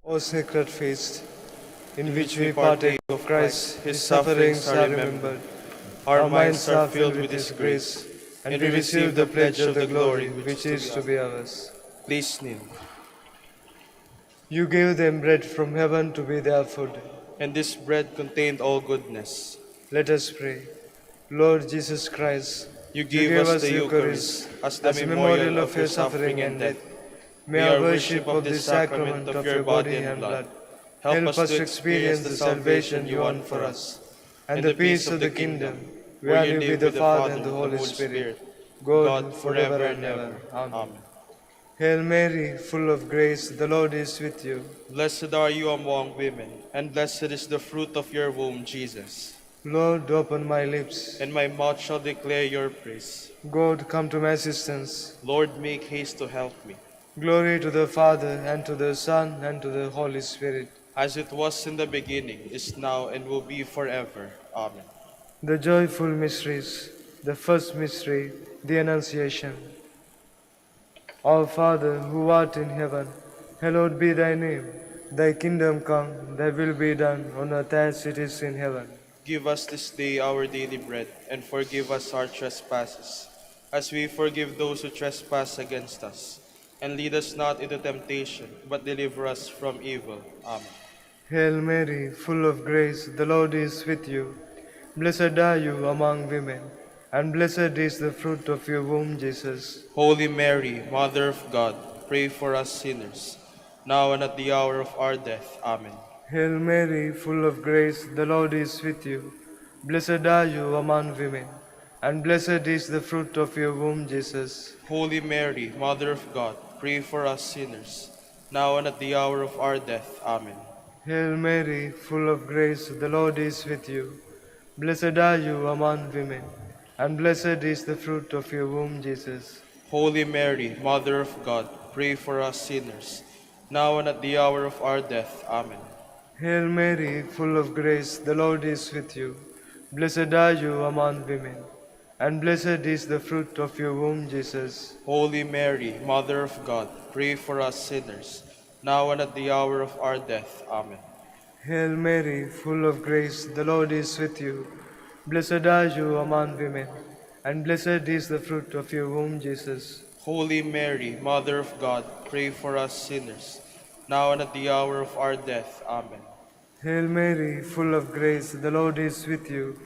O sacred feast, in which we partake of Christ, his sufferings are remembered. Our minds are filled with his grace, and we receive the pledge of the glory which is to be ours. Please kneel. You gave them bread from heaven to be their food. And this bread contained all goodness. Let us pray. Lord Jesus Christ, You gave us the Eucharist as the memorial of your suffering and death. May our worship of this sacrament of your body and blood help us to experience the salvation you won for us, and the peace of the kingdom, where you live with the Father and the Holy Spirit, God forever and ever. Amen. Hail Mary, full of grace, the Lord is with you. Blessed are you among women, and blessed is the fruit of your womb, Jesus. Lord, open my lips, And my mouth shall declare your praise. God, come to my assistance. Lord, make haste to help me. Glory to the Father, and to the Son, and to the Holy Spirit. As it was in the beginning, is now, and will be forever. Amen. The joyful mysteries. The first mystery, the Annunciation. Our Father, who art in heaven, hallowed be thy name. Thy kingdom come, thy will be done, on earth as it is in heaven. Give us this day our daily bread, and forgive us our trespasses, as we forgive those who trespass against us. And lead us not into temptation, but deliver us from evil. Amen. Hail Mary, full of grace, the Lord is with you. Blessed are you among women, and blessed is the fruit of your womb, Jesus. Holy Mary, Mother of God, pray for us sinners, now and at the hour of our death. Amen. Hail Mary, full of grace, the Lord is with you. Blessed are you among women, and blessed is the fruit of your womb, Jesus. Holy Mary, Mother of God, pray for us sinners, now and at the hour of our death. Amen. Hail Mary, full of grace, the Lord is with you. Blessed are you among women, and blessed is the fruit of your womb, Jesus. Holy Mary, Mother of God, pray for us sinners, now and at the hour of our death. Amen. Hail Mary, full of grace, the Lord is with you. Blessed are you among women, and blessed is the fruit of your womb, Jesus. Holy Mary, Mother of God, pray for us sinners, now and at the hour of our death. Amen. Hail Mary, full of grace, the Lord is with you. Blessed are you among women, and blessed is the fruit of your womb, Jesus. Holy Mary, Mother of God, pray for us sinners, now and at the hour of our death. Amen. Hail Mary, full of grace, the Lord is with you.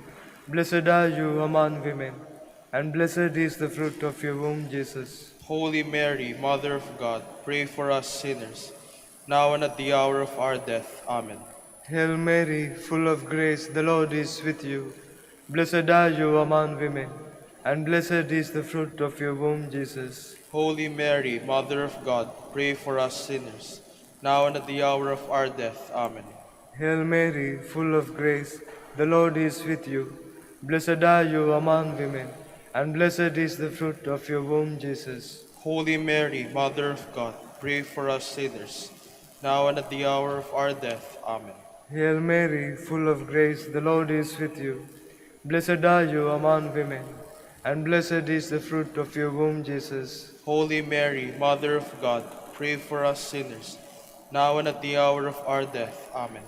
Blessed are you among women, and blessed is the fruit of your womb, Jesus. Holy Mary, Mother of God, pray for us sinners, now and at the hour of our death. Amen. Hail Mary, full of grace, the Lord is with you. Blessed are you among women, and blessed is the fruit of your womb, Jesus. Holy Mary, Mother of God, pray for us sinners, now and at the hour of our death. Amen. Hail Mary, full of grace, the Lord is with you. Blessed are you among women, and blessed is the fruit of your womb, Jesus. Holy Mary, Mother of God, pray for us sinners, now and at the hour of our death. Amen. Hail Mary, full of grace, the Lord is with you. Blessed are you among women, and blessed is the fruit of your womb, Jesus. Holy Mary, Mother of God, pray for us sinners, now and at the hour of our death. Amen.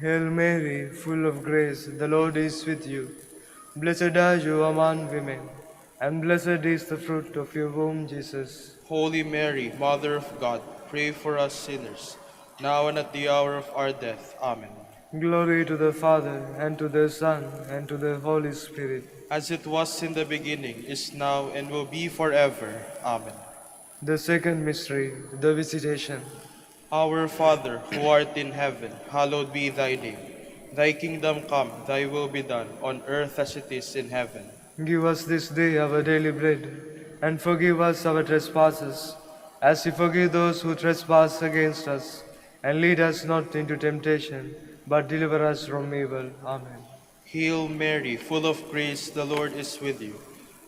Hail Mary, full of grace, the Lord is with you. Blessed are you among women, and blessed is the fruit of your womb, Jesus. Holy Mary, Mother of God, pray for us sinners, now and at the hour of our death. Amen. Glory to the Father, and to the Son, and to the Holy Spirit. As it was in the beginning, is now, and will be forever. Amen. The second mystery, the Visitation. Our Father, who art in heaven, hallowed be thy name. Thy kingdom come, thy will be done, on earth as it is in heaven. Give us this day our daily bread, and forgive us our trespasses, as we forgive those who trespass against us. And lead us not into temptation, but deliver us from evil. Amen. Hail Mary, full of grace, the Lord is with you.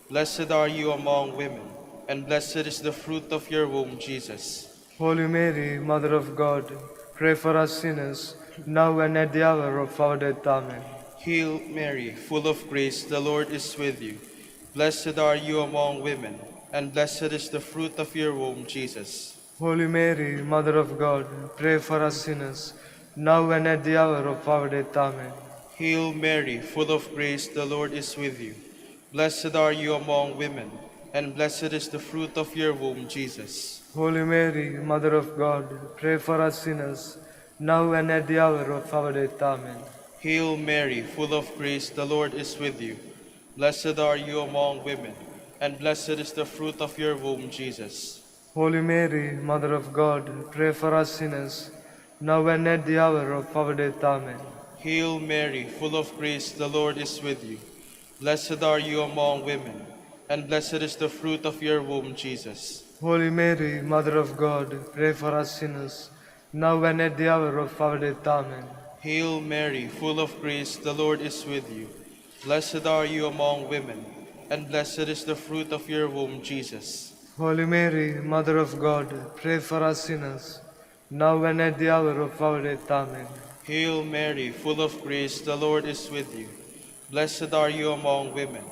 Blessed are you among women, and blessed is the fruit of your womb, Jesus. Holy Mary, Mother of God, pray for us sinners, now and at the hour of our death. Amen. Hail Mary, full of grace, the Lord is with you. Blessed are you among women, and blessed is the fruit of your womb, Jesus. Holy Mary, Mother of God, pray for us sinners, now and at the hour of our death. Amen. Hail Mary, full of grace, the Lord is with you. Blessed are you among women, and blessed is the fruit of your womb, Jesus. Holy Mary, Mother of God, pray for us sinners, now and at the hour of our death. Amen. Hail Mary, full of grace, the Lord is with you. Blessed are you among women, and blessed is the fruit of your womb, Jesus. Holy Mary, Mother of God, pray for us sinners, now and at the hour of our death. Amen. Hail Mary, full of grace, the Lord is with you. Blessed are you among women, and blessed is the fruit of your womb, Jesus. Holy Mary, Mother of God, pray for us sinners, now and at the hour of our death. Amen. Hail Mary, full of grace, the Lord is with you. Blessed are you among women, and blessed is the fruit of your womb, Jesus. Holy Mary, Mother of God, pray for us sinners, now and at the hour of our death. Amen. Hail Mary, full of grace, the Lord is with you. Blessed are you among women,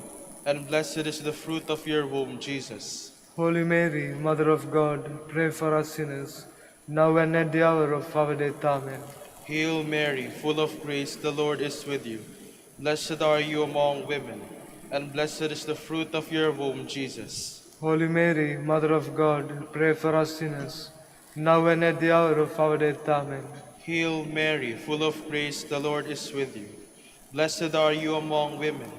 and blessed is the fruit of your womb, Jesus. Holy Mary, Mother of God, pray for us sinners, now and at the hour of our death. Amen. Hail Mary, full of grace, the Lord is with you. Blessed are you among women, and blessed is the fruit of your womb, Jesus. Holy Mary, Mother of God, pray for us sinners, now and at the hour of our death. Amen. Hail Mary, full of grace, the Lord is with you. Blessed are you among women,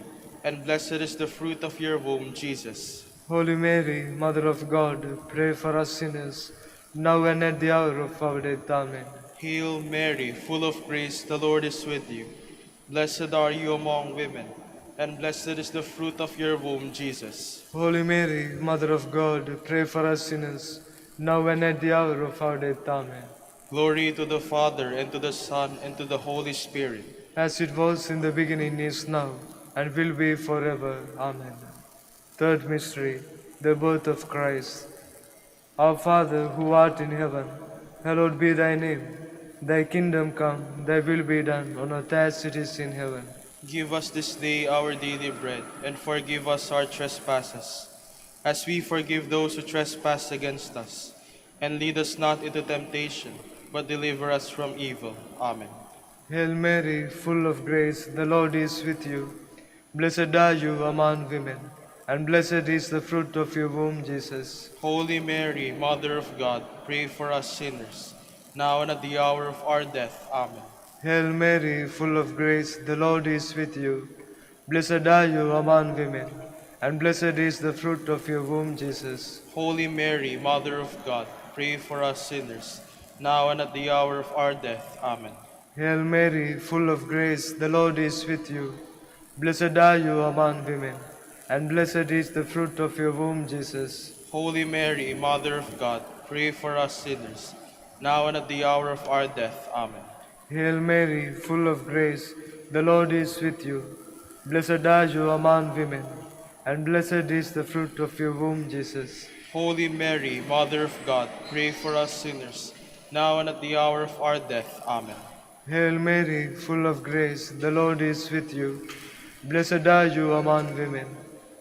and blessed is the fruit of your womb, Jesus. Holy Mary, Mother of God, pray for us sinners, now and at the hour of our death. Amen. Hail Mary, full of grace, the Lord is with you. Blessed are you among women, and blessed is the fruit of your womb, Jesus. Holy Mary, Mother of God, pray for us sinners, now and at the hour of our death. Amen. Glory to the Father, and to the Son, and to the Holy Spirit. As it was in the beginning, is now, and will be forever. Amen. Third mystery, the birth of Christ. Our Father, who art in heaven, hallowed be thy name. Thy kingdom come, thy will be done, on earth as it is in heaven. Give us this day our daily bread, and forgive us our trespasses, as we forgive those who trespass against us. And lead us not into temptation, but deliver us from evil. Amen. Hail Mary, full of grace, the Lord is with you. Blessed are you among women, and blessed is the fruit of your womb, Jesus. Holy Mary, Mother of God, pray for us sinners, now and at the hour of our death. Amen. Hail Mary, full of grace, the Lord is with you. Blessed are you among women, and blessed is the fruit of your womb, Jesus. Holy Mary, Mother of God, pray for us sinners, now and at the hour of our death. Amen. Hail Mary, full of grace, the Lord is with you. Blessed are you among women, and blessed is the fruit of your womb, Jesus. Holy Mary, Mother of God, pray for us sinners, now and at the hour of our death. Amen. Hail Mary, full of grace, the Lord is with you. Blessed are you among women, and blessed is the fruit of your womb, Jesus. Holy Mary, Mother of God, pray for us sinners, now and at the hour of our death. Amen. Hail Mary, full of grace, the Lord is with you. Blessed are you among women,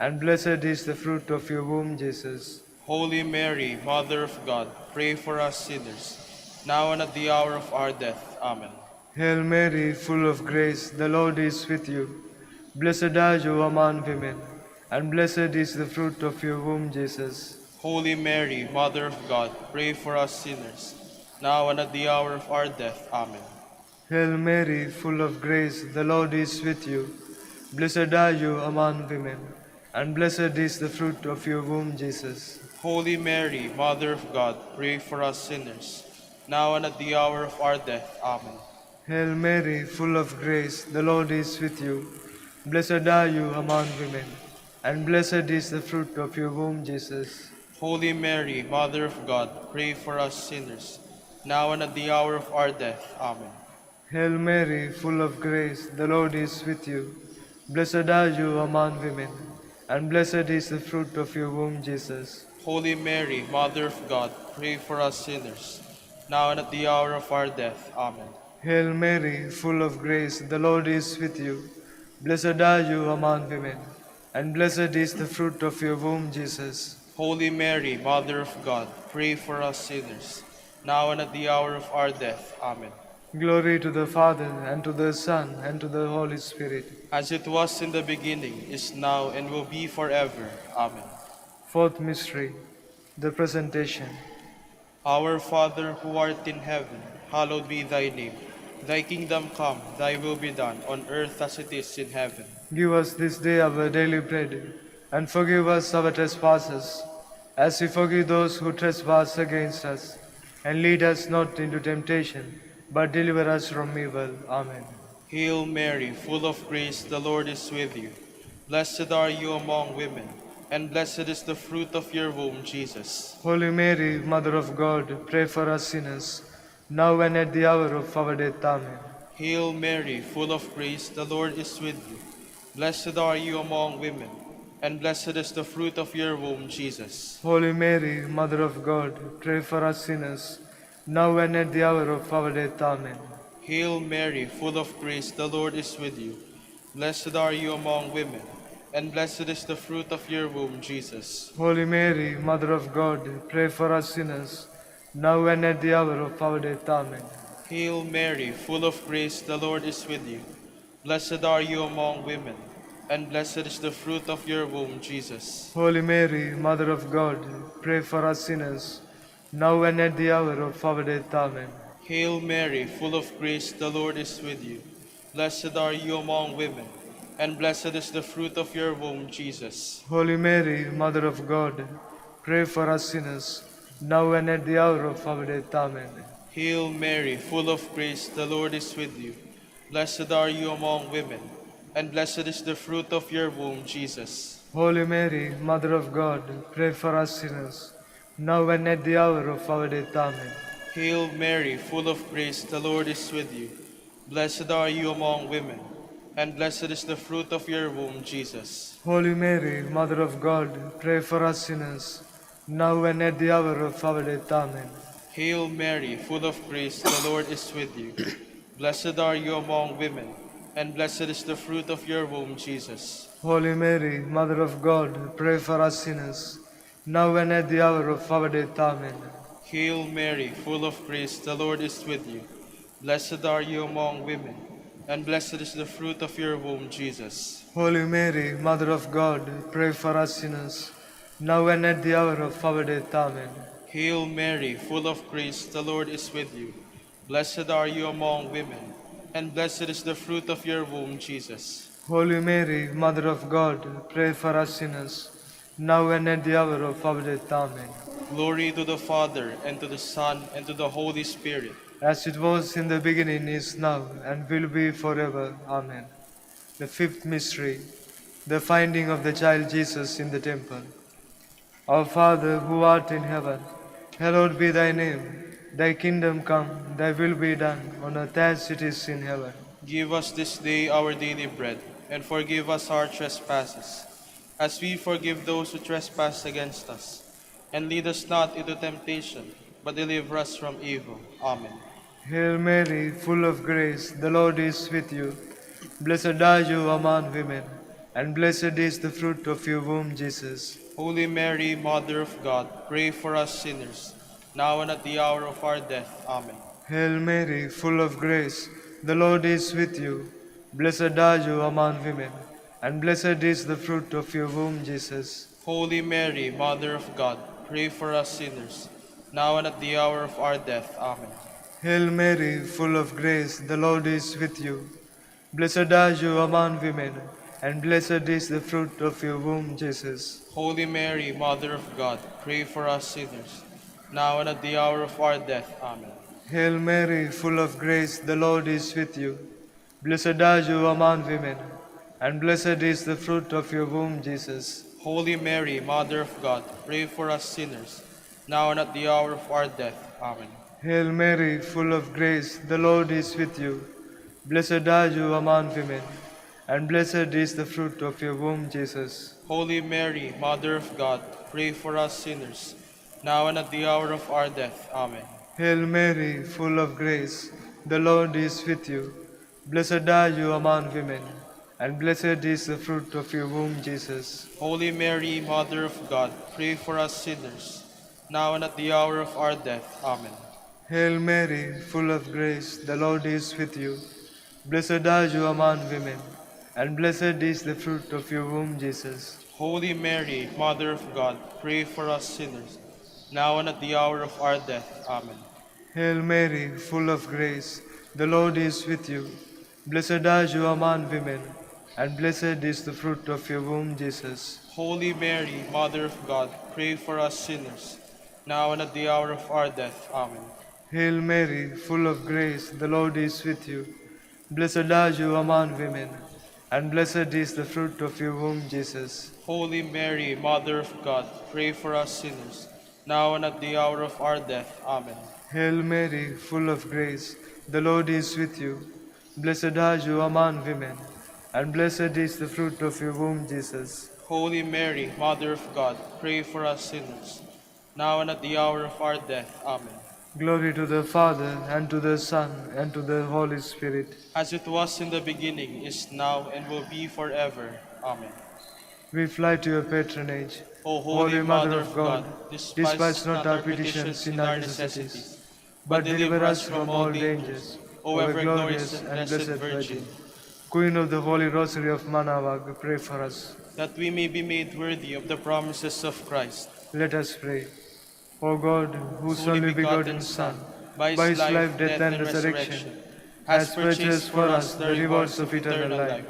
and blessed is the fruit of your womb, Jesus. Holy Mary, Mother of God, pray for us sinners, now and at the hour of our death. Amen. Hail Mary, full of grace, the Lord is with you. Blessed are you among women, and blessed is the fruit of your womb, Jesus. Holy Mary, Mother of God, pray for us sinners, now and at the hour of our death. Amen. Hail Mary, full of grace, the Lord is with you. Blessed are you among women, and blessed is the fruit of your womb, Jesus. Holy Mary, Mother of God, pray for us sinners, now and at the hour of our death. Amen. Hail Mary, full of grace, the Lord is with you. Blessed are you among women, and blessed is the fruit of your womb, Jesus. Holy Mary, Mother of God, pray for us sinners, now and at the hour of our death. Amen. Hail Mary, full of grace, the Lord is with you. Blessed are you among women, and blessed is the fruit of your womb, Jesus. Holy Mary, Mother of God, pray for us sinners, now and at the hour of our death. Amen. Hail Mary, full of grace, the Lord is with you. Blessed are you among women, and blessed is the fruit of your womb, Jesus. Holy Mary, Mother of God, pray for us sinners, now and at the hour of our death. Amen. Glory to the Father, and to the Son, and to the Holy Spirit. As it was in the beginning, is now, and will be forever. Amen. Fourth mystery, the Presentation. Our Father, who art in heaven, hallowed be thy name. Thy kingdom come, thy will be done, on earth as it is in heaven. Give us this day our daily bread, and forgive us our trespasses, as we forgive those who trespass against us. And lead us not into temptation, but deliver us from evil. Amen. Hail Mary, full of grace, the Lord is with you. Blessed are you among women, and blessed is the fruit of your womb, Jesus. Holy Mary, Mother of God, pray for us sinners, now and at the hour of our death. Amen. Hail Mary, full of grace, the Lord is with you. Blessed are you among women, and blessed is the fruit of your womb, Jesus. Holy Mary, Mother of God, pray for us sinners, now and at the hour of our death. Amen. Hail Mary, full of grace, the Lord is with you. Blessed are you among women, and blessed is the fruit of your womb, Jesus. Holy Mary, Mother of God, pray for us sinners, now and at the hour of our death. Amen. Hail Mary, full of grace, the Lord is with you. Blessed are you among women, and blessed is the fruit of your womb, Jesus. Holy Mary, Mother of God, pray for us sinners, now and at the hour of our death. Amen. Hail Mary, full of grace, the Lord is with you. Blessed are you among women, and blessed is the fruit of your womb, Jesus. Holy Mary, Mother of God, pray for us sinners, now and at the hour of our death. Amen. Hail Mary, full of grace, the Lord is with you. Blessed are you among women, and blessed is the fruit of your womb, Jesus. Holy Mary, Mother of God, pray for us sinners, now and at the hour of our death. Amen. Hail Mary, full of grace, the Lord is with you. Blessed are you among women, and blessed is the fruit of your womb, Jesus. Holy Mary, Mother of God, pray for us sinners, now and at the hour of our death. Amen. Hail Mary, full of grace, the Lord is with you. Blessed are you among women, and blessed is the fruit of your womb, Jesus. Holy Mary, Mother of God, pray for us sinners, now and at the hour of our death. Amen. Hail Mary, full of grace, the Lord is with you. Blessed are you among women, and blessed is the fruit of your womb, Jesus. Holy Mary, Mother of God, pray for us sinners, now and at the hour of our death. Amen. Hail Mary, full of grace, the Lord is with you. Blessed are you among women, and blessed is the fruit of your womb, Jesus. Holy Mary, Mother of God, pray for us sinners, now and at the hour of our death. Amen. Glory to the Father, and to the Son, and to the Holy Spirit. As it was in the beginning, is now, and will be forever. Amen. The fifth mystery, the finding of the child Jesus in the temple. Our Father, who art in heaven, hallowed be thy name. Thy kingdom come, thy will be done, on earth as it is in heaven. Give us this day our daily bread, and forgive us our trespasses, as we forgive those who trespass against us. And lead us not into temptation, but deliver us from evil. Amen. Hail Mary, full of grace, the Lord is with you. Blessed are you among women, and blessed is the fruit of your womb, Jesus. Holy Mary, Mother of God, pray for us sinners, now and at the hour of our death. Amen. Hail Mary, full of grace, the Lord is with you. Blessed are you among women, and blessed is the fruit of your womb, Jesus. Holy Mary, Mother of God, pray for us sinners, now and at the hour of our death. Amen. Hail Mary, full of grace, the Lord is with you. Blessed are you among women, and blessed is the fruit of your womb, Jesus. Holy Mary, Mother of God, pray for us sinners, now and at the hour of our death. Amen. Hail Mary, full of grace, the Lord is with you. Blessed are you among women, and blessed is the fruit of your womb, Jesus. Holy Mary, Mother of God, pray for us sinners, now and at the hour of our death. Amen. Hail Mary, full of grace, the Lord is with you. Blessed are you among women, and blessed is the fruit of your womb, Jesus. Holy Mary, Mother of God, pray for us sinners, now and at the hour of our death. Amen. Hail Mary, full of grace, the Lord is with you. Blessed are you among women, and blessed is the fruit of your womb, Jesus. Holy Mary, Mother of God, pray for us sinners, now and at the hour of our death. Amen. Hail Mary, full of grace, the Lord is with you. Blessed are you among women, and blessed is the fruit of your womb, Jesus. Holy Mary, Mother of God, pray for us sinners, now and at the hour of our death. Amen. Hail Mary, full of grace, the Lord is with you. Blessed are you among women, and blessed is the fruit of your womb, Jesus. Holy Mary, Mother of God, pray for us sinners, now and at the hour of our death. Amen. Hail Mary, full of grace, the Lord is with you. Blessed are you among women, and blessed is the fruit of your womb, Jesus. Holy Mary, Mother of God, pray for us sinners, now and at the hour of our death. Amen. Hail Mary, full of grace, the Lord is with you. Blessed are you among women, and blessed is the fruit of your womb, Jesus. Holy Mary, Mother of God, pray for us sinners, now and at the hour of our death. Amen. Glory to the Father, and to the Son, and to the Holy Spirit. As it was in the beginning, is now, and will be forever. Amen. We fly to your patronage, O Holy Mother Mother of of God. God, Despise not our petitions in our necessities, but deliver us from all dangers, O ever glorious and blessed Virgin. Queen of the Holy Rosary of Manaoag, pray for us. that we may be made worthy of the promises of Christ. Let us pray. O God, whose only begotten Son, by by his his life, death, and resurrection, has purchased for us the rewards of eternal life,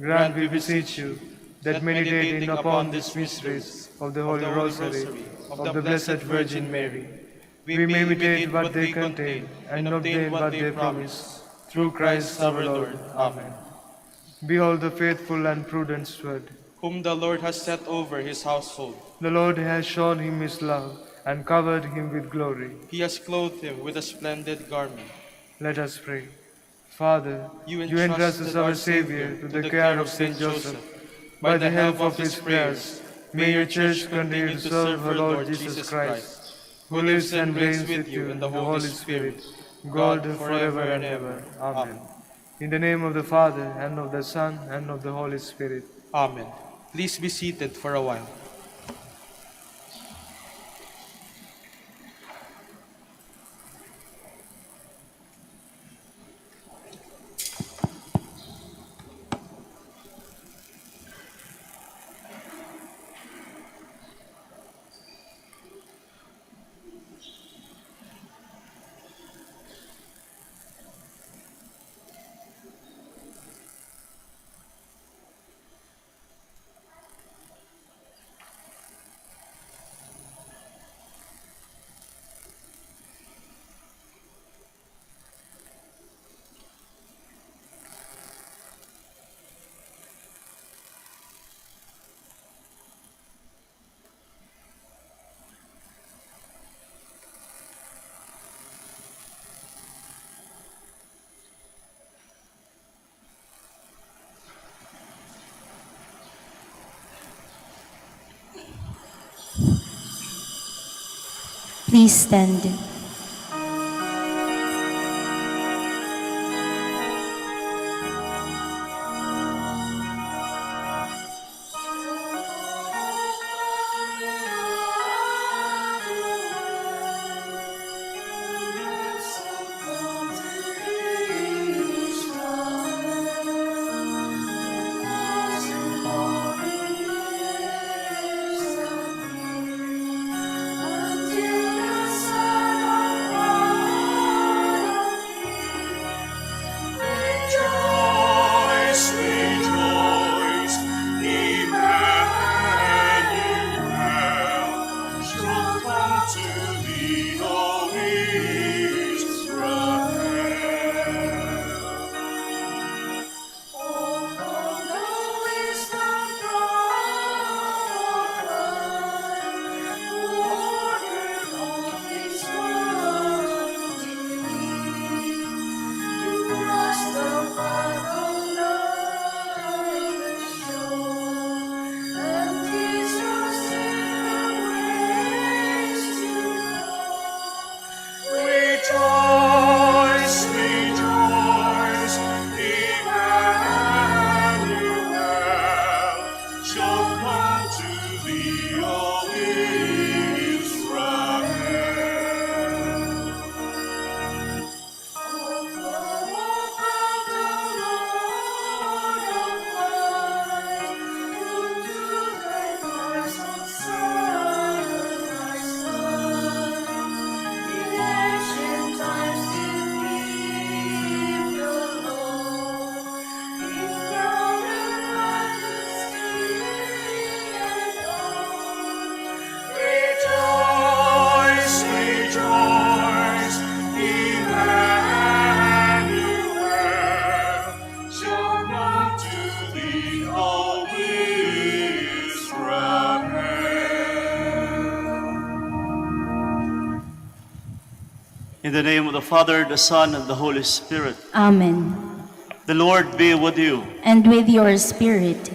grant, we beseech you, that meditating upon these mysteries of the Holy Rosary of the Blessed Virgin Mary, we may imitate what they contain and obtain what they promise. Through Christ our Lord. Amen. Behold the faithful and prudent steward. whom the Lord has set over his household. The Lord has shown him his love and covered him with glory. He has clothed him with a splendid garment. Let us pray. Father, You you entrusted our Savior to the care of Saint Joseph. By the help of his prayers, may your Church continue to serve her Lord Jesus Christ, who lives and reigns with you in the Holy Spirit, God forever and ever. Amen. In the name of the Father, and of the Son, and of the Holy Spirit. Amen. Please be seated for a while. Please stand. Until the sun In the name of the Father, the Son, and the Holy Spirit. Amen. The Lord be with you. And with your spirit.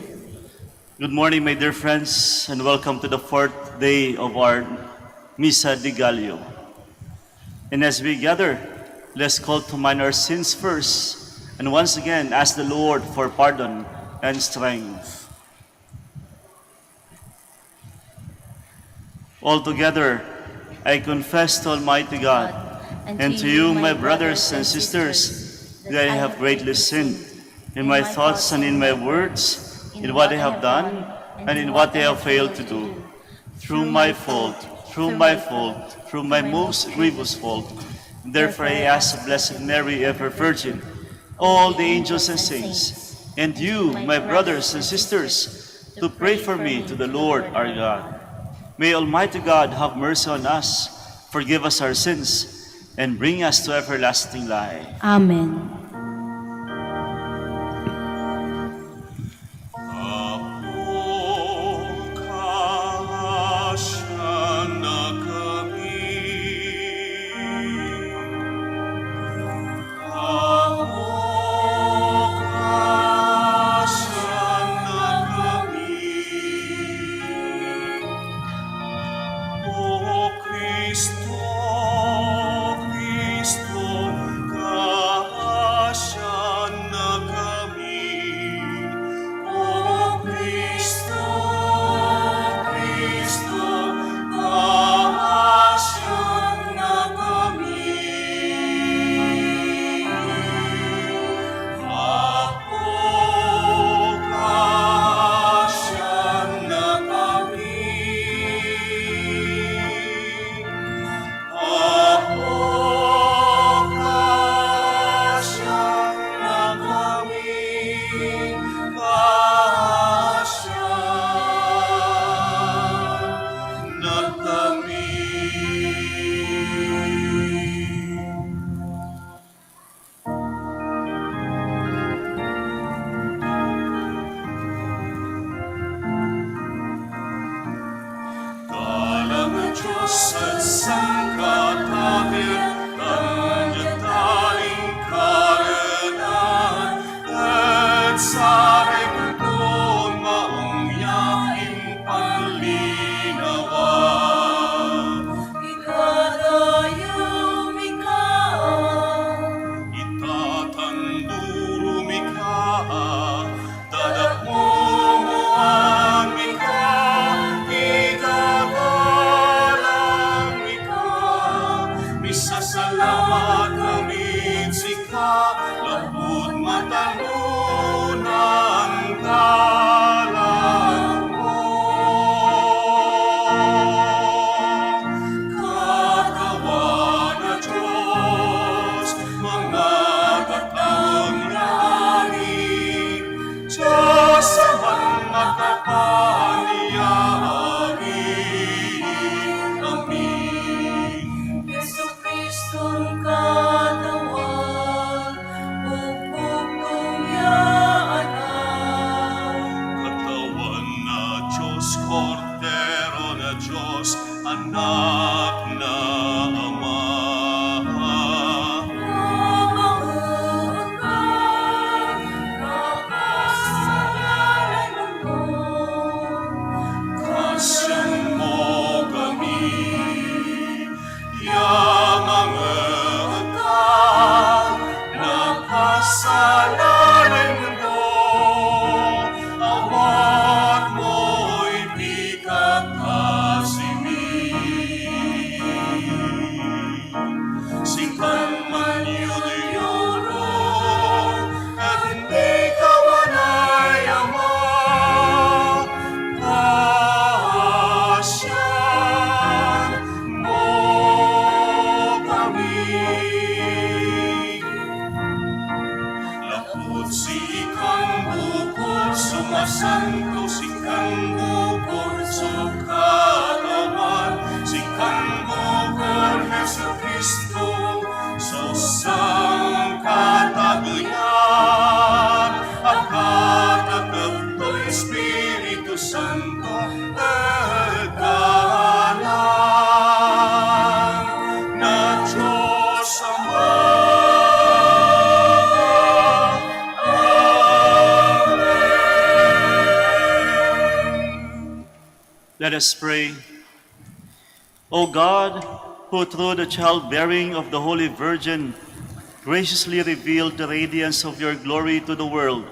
Good morning, my dear friends, and welcome to the fourth day of our Misa de Gallo. And as we gather, let's call to mind our sins first, and once again ask the Lord for pardon and strength. Altogether, I confess to Almighty God and to you, my brothers and sisters, that I have greatly sinned in my thoughts and in my words, in what I have done and in what I have failed to do. Through my fault, through my most grievous fault. Therefore I ask the Blessed Mary, ever Virgin, all the angels and saints, and you, my brothers and sisters, to pray for me to the Lord our God. May Almighty God have mercy on us, forgive us our sins, and bring us to everlasting life. Amen. Jesucristo, Let us pray. O God, who through the childbearing of the Holy Virgin graciously revealed the radiance of your glory to the world,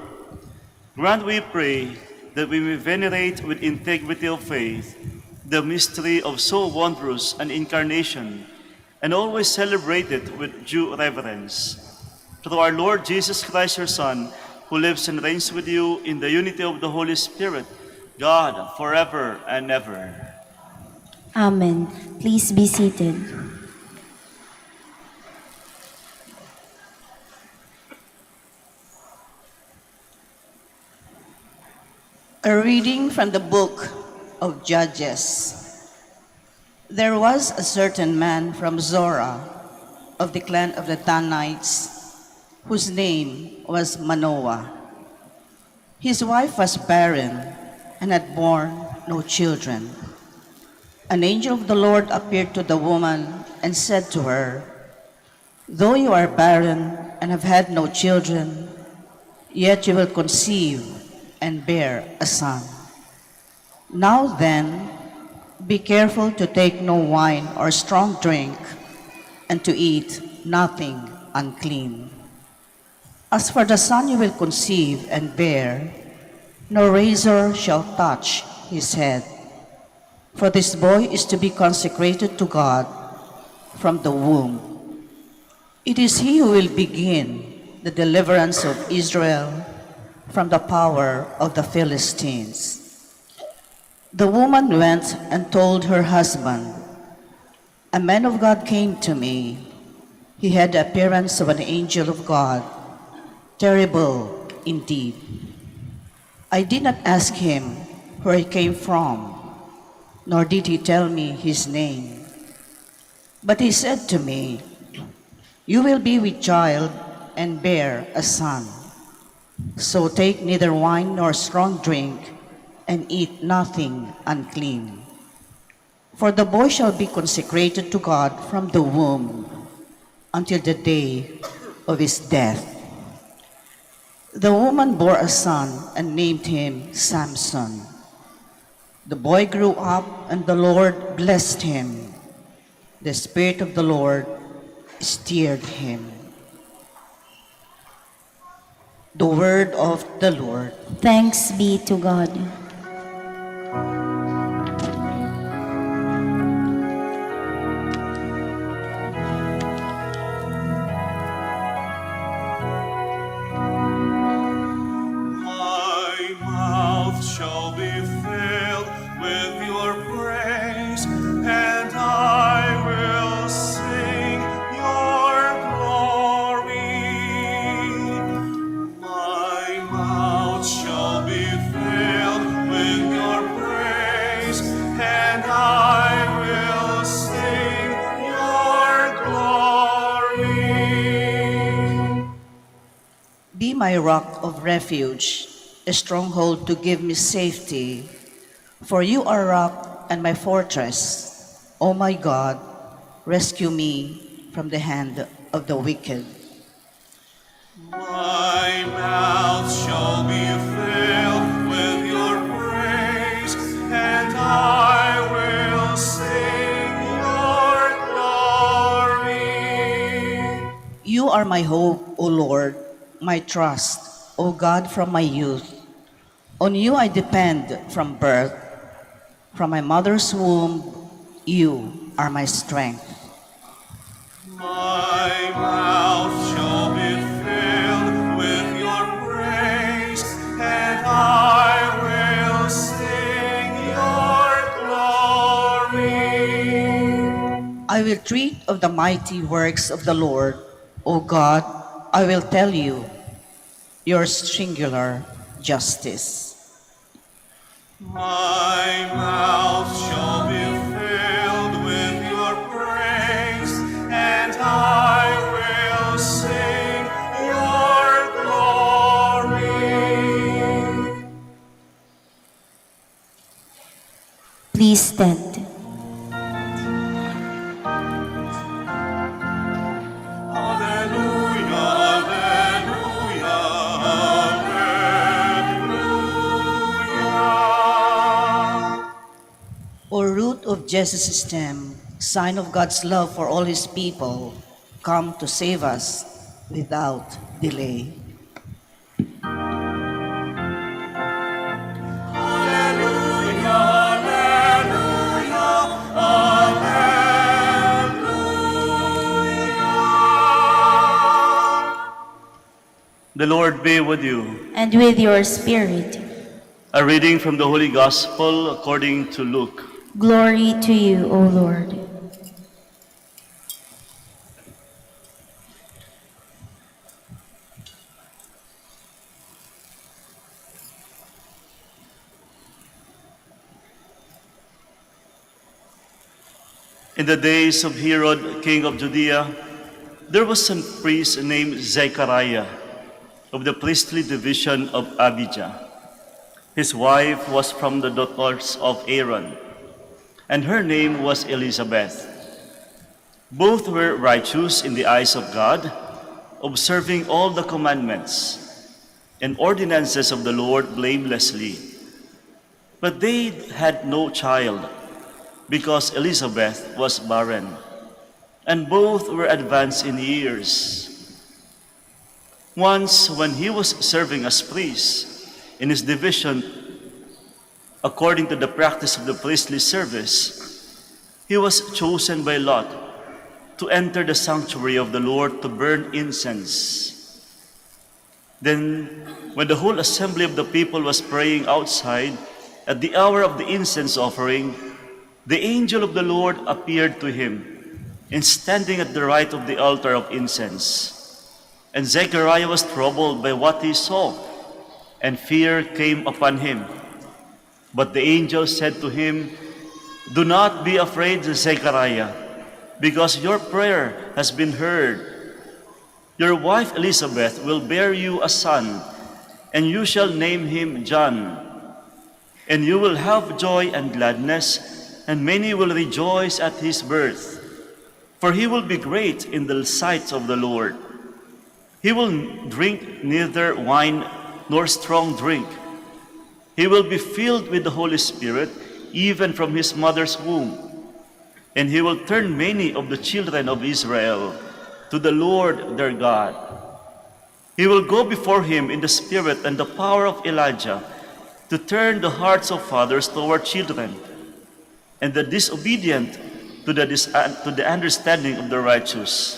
grant, we pray, that we may venerate with integrity of faith the mystery of so wondrous an incarnation, and always celebrate it with due reverence. Through our Lord Jesus Christ, your Son, who lives and reigns with you in the unity of the Holy Spirit, God, forever and ever. Amen. Please be seated. A reading from the book of Judges. There was a certain man from Zorah, of the clan of the Danites, whose name was Manoah. His wife was barren and had borne no children. An angel of the Lord appeared to the woman and said to her, "Though you are barren and have had no children, yet you will conceive and bear a son. Now then, be careful to take no wine or strong drink, and to eat nothing unclean. As for the son you will conceive and bear, no razor shall touch his head, for this boy is to be consecrated to God from the womb. It is he who will begin the deliverance of Israel from the power of the Philistines." The woman went and told her husband, "A man of God came to me. He had the appearance of an angel of God, terrible indeed. I did not ask him where he came from, nor did he tell me his name. But he said to me, 'You will be with child and bear a son. So take neither wine nor strong drink, and eat nothing unclean. For the boy shall be consecrated to God from the womb until the day of his death.' The woman bore a son and named him Samson. The boy grew up, and the Lord blessed him. The Spirit of the Lord steered him." The word of the Lord. Thanks be to God. My mouth shall be filled with your praise, and I will sing your glory. My mouth shall be filled with your praise, and I will sing your glory. Be my rock of refuge, a stronghold to give me safety. For you are rock and my fortress. O my God, rescue me from the hand of the wicked. My mouth shall be filled with your praise, and I will sing your glory. You are my hope, O Lord, my trust, O God, from my youth. On you I depend from birth. From my mother's womb, you are my strength. My mouth shall be filled with your praise, and I will sing your glory. I will treat of the mighty works of the Lord. O God, I will tell you your singular justice. My mouth shall be filled with your praise, and I will sing your glory. Please stand. Hallelujah, hallelujah, hallelujah. Jesus' stem, sign of God's love for all his people, come to save us without delay. The Lord be with you. And with your spirit. A reading from the Holy Gospel according to Luke. Glory to you, O Lord. In the days of Herod, king of Judea, there was a priest named Zechariah of the priestly division of Abijah. His wife was from the daughters of Aaron, and her name was Elizabeth. Both were righteous in the eyes of God, observing all the commandments and ordinances of the Lord blamelessly. But they had no child, because Elizabeth was barren, and both were advanced in years. Once, when he was serving as priest in his division, according to the practice of the priestly service, he was chosen by lot to enter the sanctuary of the Lord to burn incense. Then, when the whole assembly of the people was praying outside at the hour of the incense offering, the angel of the Lord appeared to him, and standing at the right of the altar of incense. And Zechariah was troubled by what he saw, and fear came upon him. But the angel said to him, "Do not be afraid, Zechariah, because your prayer has been heard. Your wife Elizabeth will bear you a son, and you shall name him John. And you will have joy and gladness, and many will rejoice at his birth. For he will be great in the sight of the Lord. He will drink neither wine nor strong drink. He will be filled with the Holy Spirit, even from his mother's womb. And he will turn many of the children of Israel to the Lord their God. He will go before him in the spirit and the power of Elijah, to turn the hearts of fathers toward children, and the disobedient to the understanding of the righteous,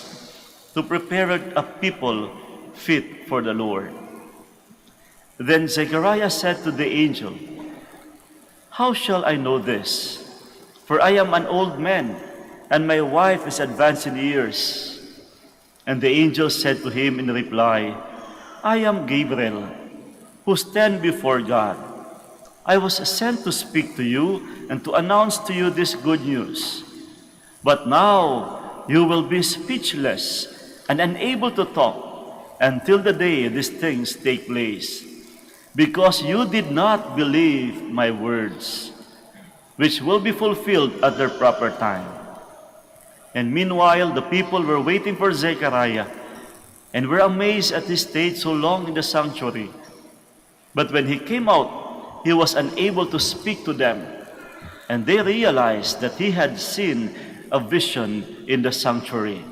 to prepare a people fit for the Lord." Then Zechariah said to the angel, "How shall I know this? For I am an old man, and my wife is advanced in years." And the angel said to him in reply, "I am Gabriel, who stand before God. I was sent to speak to you and to announce to you this good news. But now you will be speechless and unable to talk until the day these things take place, because you did not believe my words, which will be fulfilled at their proper time." And meanwhile the people were waiting for Zechariah, and were amazed at his stayed so long in the sanctuary. But when he came out, he was unable to speak to them, and they realized that he had seen a vision in the sanctuary.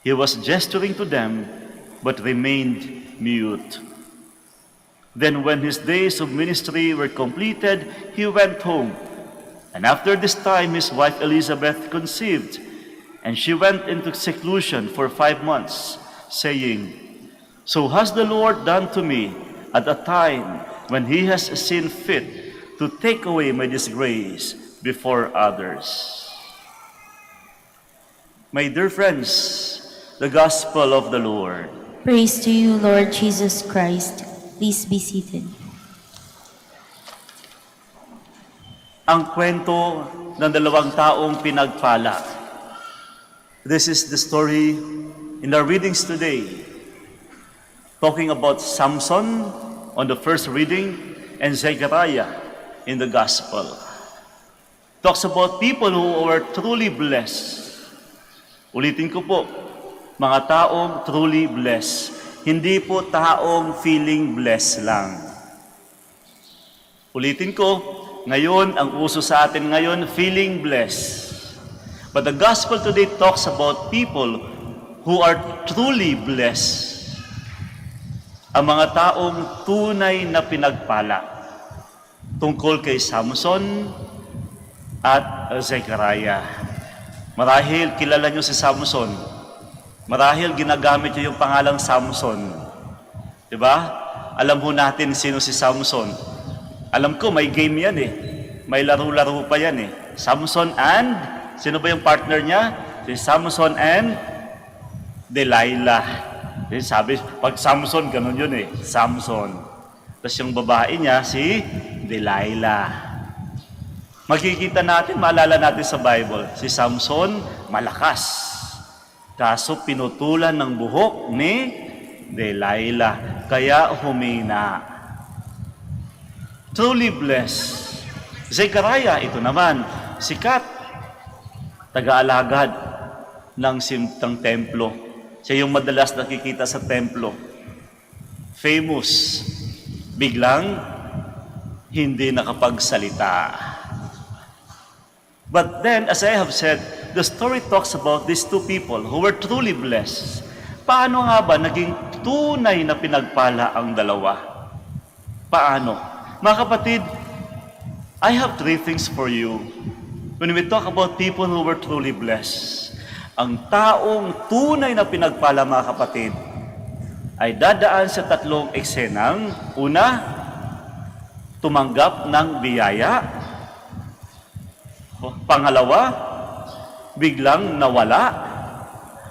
He was gesturing to them, but remained mute. Then when his days of ministry were completed, he went home. And after this time his wife Elizabeth conceived, and she went into seclusion for 5 months, saying, "So has the Lord done to me at a time when he has seen fit to take away my disgrace before others." My dear friends, the Gospel of the Lord. Praise to you, Lord Jesus Christ. Please be seated. Ang kwento ng dalawang taong pinagpala. This is the story in our readings today, talking about Samson on the first reading and Zechariah in the Gospel. Talks about people who are truly blessed. Ulitin ko po, mga taong truly blessed. Hindi po taong feeling blessed lang. Ulitin ko, Ngayon, ang uso sa atin ngayon, feeling blessed. But the gospel today talks about people who are truly blessed. Ang mga taong tunay na pinagpala. Tungkol kay Samson at Zechariah. Marahil kilala nyo si Samson. Marahil ginagamit nyo yung pangalang Samson. Diba? Alam ho natin sino si Samson. Alam ko, may game yan eh. May laro-laro pa yan eh. Samson and, sino ba yung partner niya? Si Samson and Delilah. Sabi, pag Samson, ganun yun eh. Samson. Tapos yung babae niya, si Delilah. Makikita natin, maalala natin sa Bible, si Samson, malakas. Kaso pinutulan ng buhok ni Delilah. Kaya humina. Truly blessed. Zechariah, ito naman, sikat. Taga-alagad ng simtang templo. Siya yung madalas nakikita sa templo. Famous. Biglang hindi nakapagsalita. But then, as I have said, the story talks about these two people who were truly blessed. Paano nga ba naging tunay na pinagpala ang dalawa? Paano? Mga kapatid, I have 3 things for you. When we talk about people who were truly blessed, ang taong tunay na pinagpala, mga kapatid, ay dadaan sa 3 eksenang, una, tumanggap ng biyaya. Pangalawa, biglang nawala.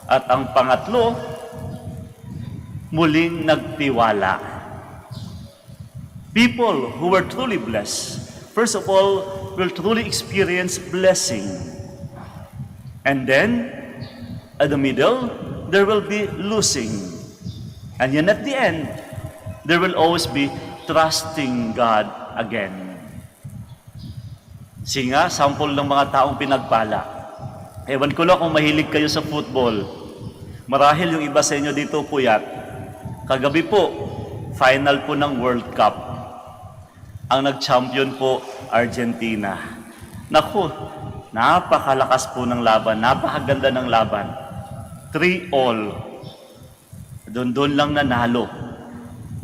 At ang pangatlo, muling nagtiwala. People who were truly blessed, first of all, will truly experience blessing. And then, at the middle, there will be losing. And then at the end, there will always be trusting God again. Singa, sample ng mga taong pinagpala. Ewan ko lang kung mahilig kayo sa football. Marahil yung iba sa inyo dito puyat. Kagabi po, final po ng World Cup. Ang nag-champion po, Argentina. Naku, napakalakas po ng laban, napakaganda ng laban. 3-3. Doon lang nanalo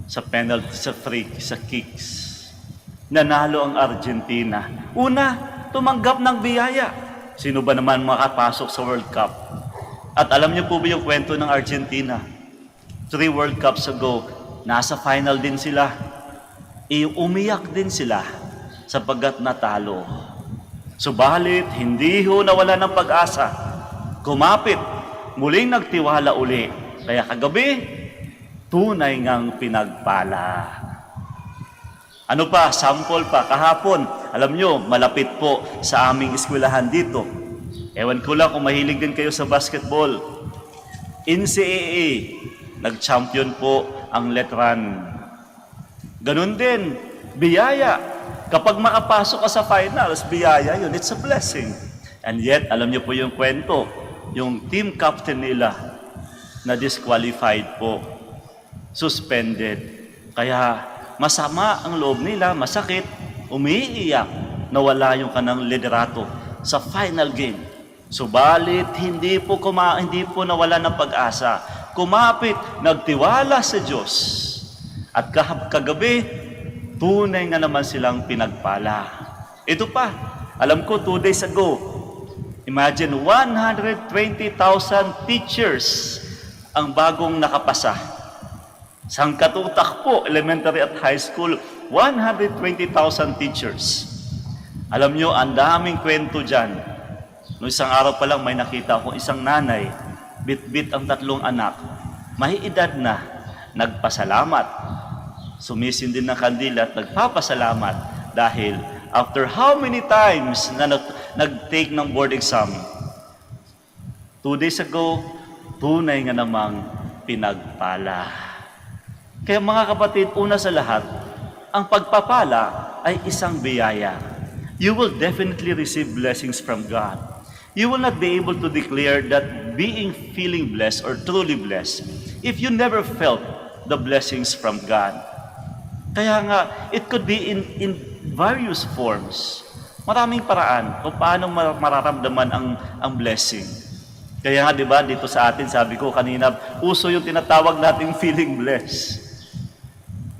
sa penalty, sa free, sa kicks. Nanalo ang Argentina. Una, tumanggap ng biyaya. Sino ba naman makapasok sa World Cup? At alam niyo po ba yung kwento ng Argentina? 3 World Cups ago, nasa final din sila. Umiyak din sila sapagkat natalo. Subalit, hindi ho nawala ng pag-asa. Kumapit, muling nagtiwala uli. Kaya kagabi, tunay ngang pinagpala. Ano pa, sample pa, kahapon, alam nyo, malapit po sa aming eskwelahan dito. Ewan ko lang kung mahilig din kayo sa basketball. NCAA, nag-champion po ang Letran. Ganun din, biyaya. Kapag makapasok ka sa finals, biyaya yun, it's a blessing. And yet, alam nyo po yung kwento, yung team captain nila, na disqualified po, suspended. Kaya masama ang loob nila, masakit, umiiyak, nawala yung kanang liderato sa final game. Subalit, hindi po nawala ng pag-asa. Kumapit, nagtiwala sa Diyos. At kagabi, tunay nga naman silang pinagpala. Ito pa, alam ko 2 days ago, imagine 120,000 teachers ang bagong nakapasa. Sangkatutak po, elementary at high school, 120,000 teachers. Alam nyo, ang daming kwento dyan. Noong isang araw pa lang, may nakita akong isang nanay, bit-bit ang 3 anak, may edad na, nagpasalamat. Sumisin din ng kandila at nagpapasalamat dahil after how many times na nag-take ng board exam, 2 days ago, tunay nga namang pinagpala. Kaya mga kapatid, una sa lahat, ang pagpapala ay isang biyaya. You will definitely receive blessings from God. You will not be able to declare that feeling blessed or truly blessed if you never felt the blessings from God. Kaya nga, it could be various forms. Maraming paraan kung paano mararamdaman ang blessing. Kaya nga, di ba, dito sa atin, sabi ko kanina, uso yung tinatawag nating feeling blessed.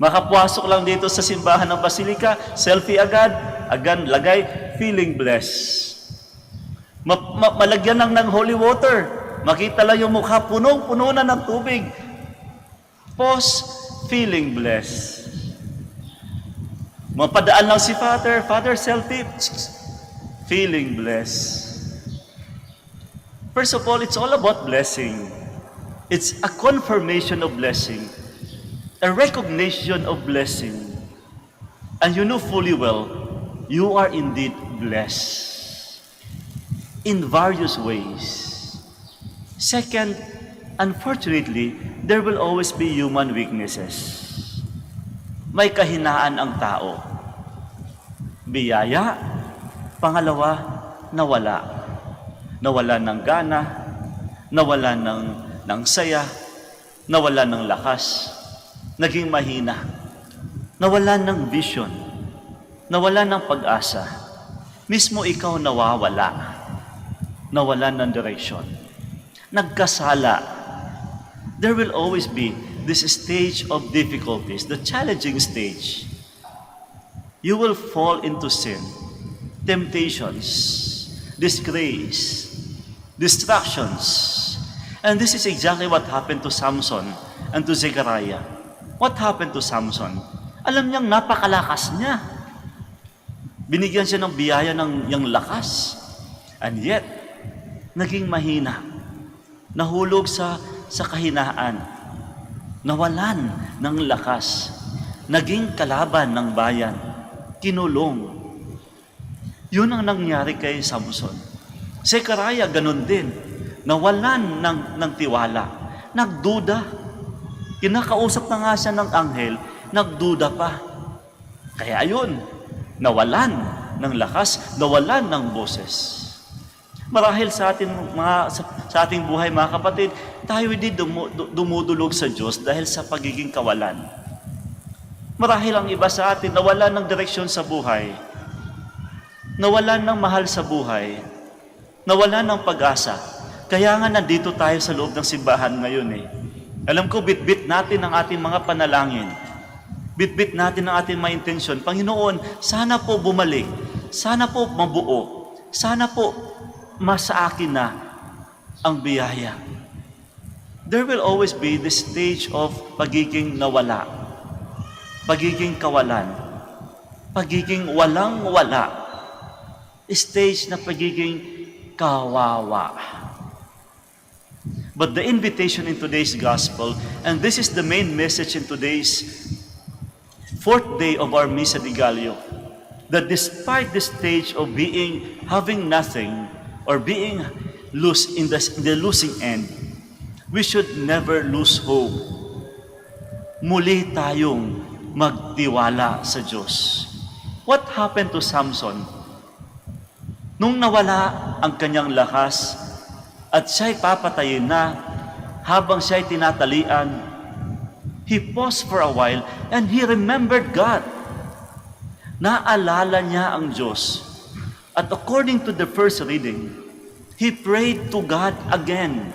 Makapasok lang dito sa simbahan ng Basilika, selfie agad lagay, feeling blessed. Malagyan lang ng holy water, makita lang yung mukha, punong-puno na ng tubig. Pause, feeling blessed. Mapadaan lang si Father, selfie, feeling blessed. First of all, it's all about blessing. It's a confirmation of blessing, a recognition of blessing. And you know fully well, you are indeed blessed in various ways. Second, unfortunately, there will always be human weaknesses. May kahinaan ang tao. Biyaya. Pangalawa, nawala. Nawala ng gana, nawala ng saya, nawala ng lakas, naging mahina, nawala ng vision, nawala ng pag-asa. Mismo ikaw nawawala, nawala ng direction, nagkasala. There will always be this stage of difficulties, the challenging stage. You will fall into sin, temptations, disgrace, distractions. And this is exactly what happened to Samson and to Zechariah. What happened to Samson? Alam niyang napakalakas niya. Binigyan siya ng biyaya ng lakas. And yet, naging mahina. Nahulog sa kahinaan. Nawalan ng lakas. Naging kalaban ng bayan. Kinulong. Yun ang nangyari kay Samson. Zechariah, ganun din. Nawalan ng tiwala. Nagduda. Kinakausap na nga siya ng anghel, nagduda pa. Kaya ayun, nawalan ng lakas, nawalan ng boses. Marahil sa ating buhay, mga kapatid, tayo hindi dumudulog sa Diyos dahil sa pagiging kawalan. Marahil ang iba sa atin, nawalan ng direksyon sa buhay, nawalan ng mahal sa buhay, nawalan ng pag-asa. Kaya nga nandito tayo sa loob ng simbahan ngayon eh. Alam ko, bitbit natin ang ating mga panalangin. Bitbit natin ang ating mga intensyon. Panginoon, sana po bumalik. Sana po mabuo. Sana po masa akin na ang biyaya. There will always be this stage of pagiging nawala. Pagiging kawalan. Pagiging walang-wala. Stage na pagiging kawawa. But the invitation in today's gospel, and this is the main message in today's fourth day of our Misa de Gallo, that despite the stage of having nothing, or being in the losing end, we should never lose hope. Muli tayong magtiwala sa Diyos. What happened to Samson? Nung nawala ang kanyang lakas at siya'y papatayin na, habang siya'y tinatalian, he paused for a while and he remembered God. Naalala niya ang Diyos. At according to the first reading, he prayed to God again.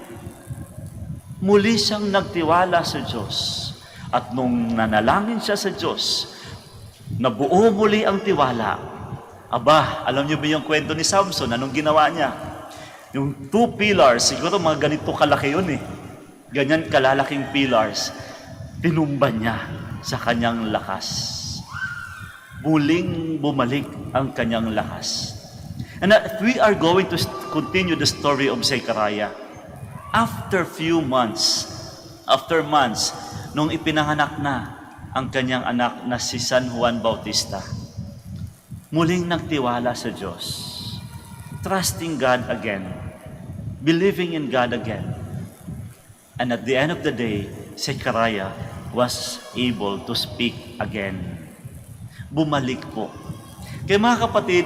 Muli siyang nagtiwala sa Diyos. At nung nanalangin siya sa Diyos, nabuo muli ang tiwala. Aba, alam niyo ba yung kwento ni Samson? Anong ginawa niya? Yung 2 pillars, siguro mga ganito kalaki yun eh. Ganyan kalalaking pillars. Tinumba niya sa kanyang lakas. Muling bumalik ang kanyang lakas. And if we are going to continue the story of Zechariah, after months, nung ipinanganak na ang kanyang anak na si San Juan Bautista, muling nagtiwala sa Diyos. Trusting God again. Believing in God again. And at the end of the day, Zechariah was able to speak again. Bumalik po. Kaya mga kapatid,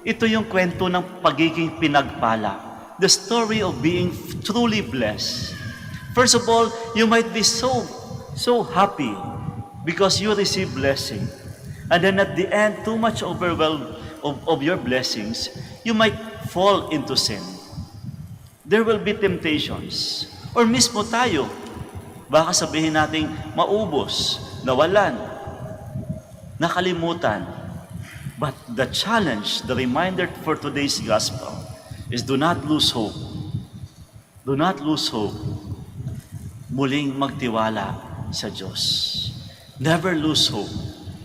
ito yung kwento ng pagiging pinagpala. The story of being truly blessed. First of all, you might be so happy because you receive blessing. And then at the end, too much overwhelmed of your blessings, you might fall into sin. There will be temptations. Or mismo tayo, baka sabihin nating maubos, nawalan, nakalimutan. But the challenge, the reminder for today's gospel is do not lose hope. Do not lose hope. Muling magtiwala sa Diyos. Never lose hope.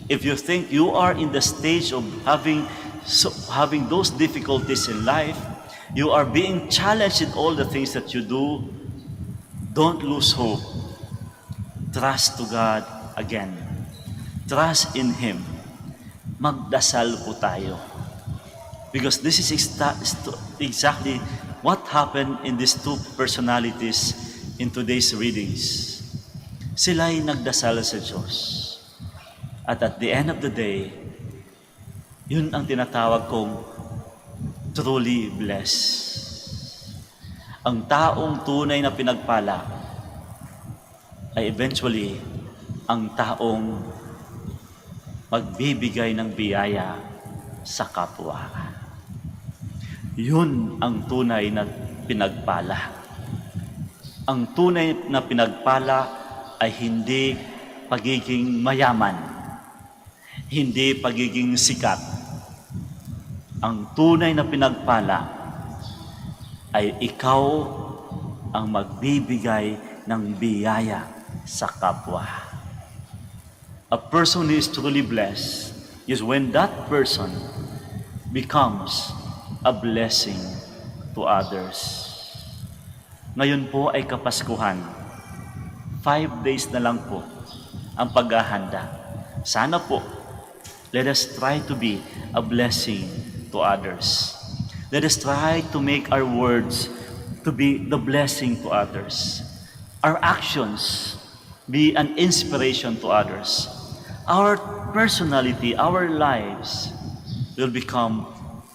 If you think you are in the stage of having those difficulties in life, you are being challenged in all the things that you do, don't lose hope. Trust to God again. Trust in Him. Magdasal po tayo. Because this is exactly what happened in these two personalities in today's readings. Sila'y nagdasal sa Diyos. At at the end of the day, yun ang tinatawag kong truly blessed. Ang taong tunay na pinagpala ay eventually ang taong magbibigay ng biyaya sa kapwa. Yun ang tunay na pinagpala. Ang tunay na pinagpala ay hindi pagiging mayaman, hindi pagiging sikat. Ang tunay na pinagpala ay ikaw ang magbibigay ng biyaya sa kapwa. A person who is truly blessed is when that person becomes a blessing to others. Ngayon po ay Kapaskuhan. 5 days na lang po ang paghahanda. Sana po, let us try to be a blessing to others. Let us try to make our words to be the blessing to others. Our actions be an inspiration to others. Our personality, our lives will become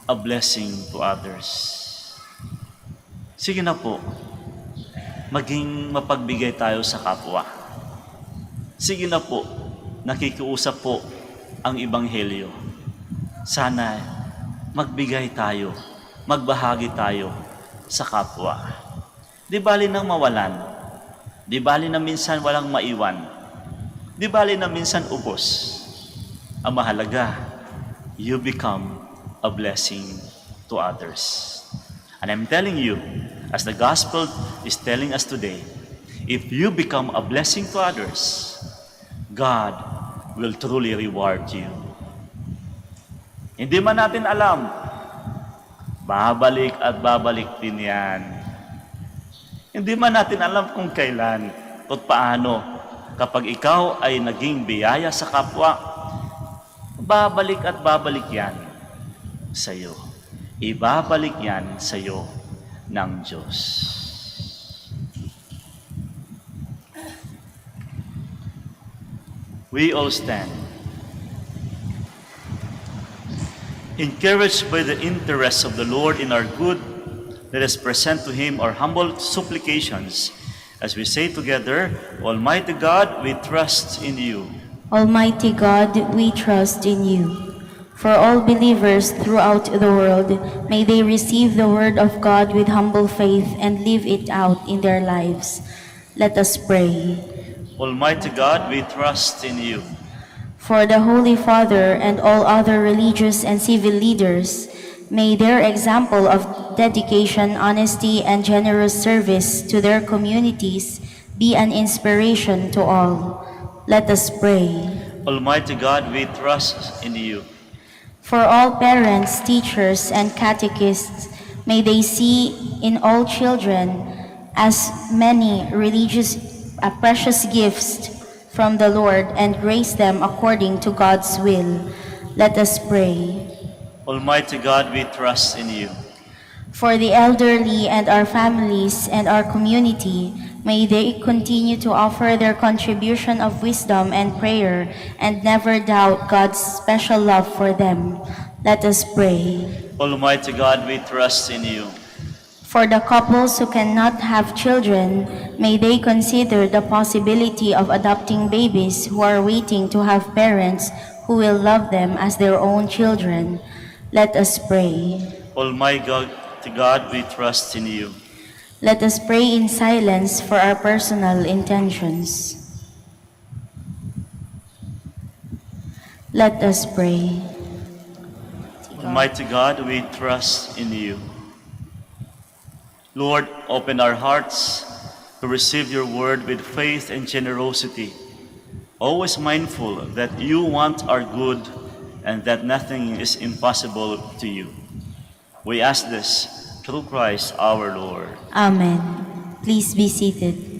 a blessing to others. Sige na po, maging mapagbigay tayo sa kapwa. Sige na po, nakikiusap po ang Ebanghelyo. Sana magbigay tayo, magbahagi tayo sa kapwa. Di bali nang mawalan, di bali na minsan walang maiwan, di bali na minsan ubos. Ang mahalaga, you become a blessing to others. And I'm telling you, as the gospel is telling us today, if you become a blessing to others, God will truly reward you. Hindi man natin alam, babalik at babalik din yan. Hindi man natin alam kung kailan at paano. Kapag ikaw ay naging biyaya sa kapwa, babalik at babalik yan sa iyo. Ibabalik yan sa iyo ng Diyos. We all stand. Encouraged by the interest of the Lord in our good, let us present to Him our humble supplications as we say together, Almighty God, we trust in you. Almighty God, we trust in you. For all believers throughout the world, may they receive the word of God with humble faith and live it out in their lives. Let us pray. Almighty God, we trust in you. For the Holy Father and all other religious and civil leaders, may their example of dedication, honesty, and generous service to their communities be an inspiration to all. Let us pray. Almighty God, we trust in you. For all parents, teachers, and catechists, may they see in all children as many precious gifts from the Lord and grace them according to God's will. Let us pray. Almighty God, we trust in you. For the elderly and our families and our community, may they continue to offer their contribution of wisdom and prayer and never doubt God's special love for them. Let us pray. Almighty God, we trust in you. For the couples who cannot have children, may they consider the possibility of adopting babies who are waiting to have parents who will love them as their own children. Let us pray. Almighty God, we trust in you. Let us pray in silence for our personal intentions. Let us pray. Almighty God, we trust in you. Lord, open our hearts to receive your word with faith and generosity, always mindful that you want our good and that nothing is impossible to you. We ask this through Christ our Lord. Amen. Please be seated.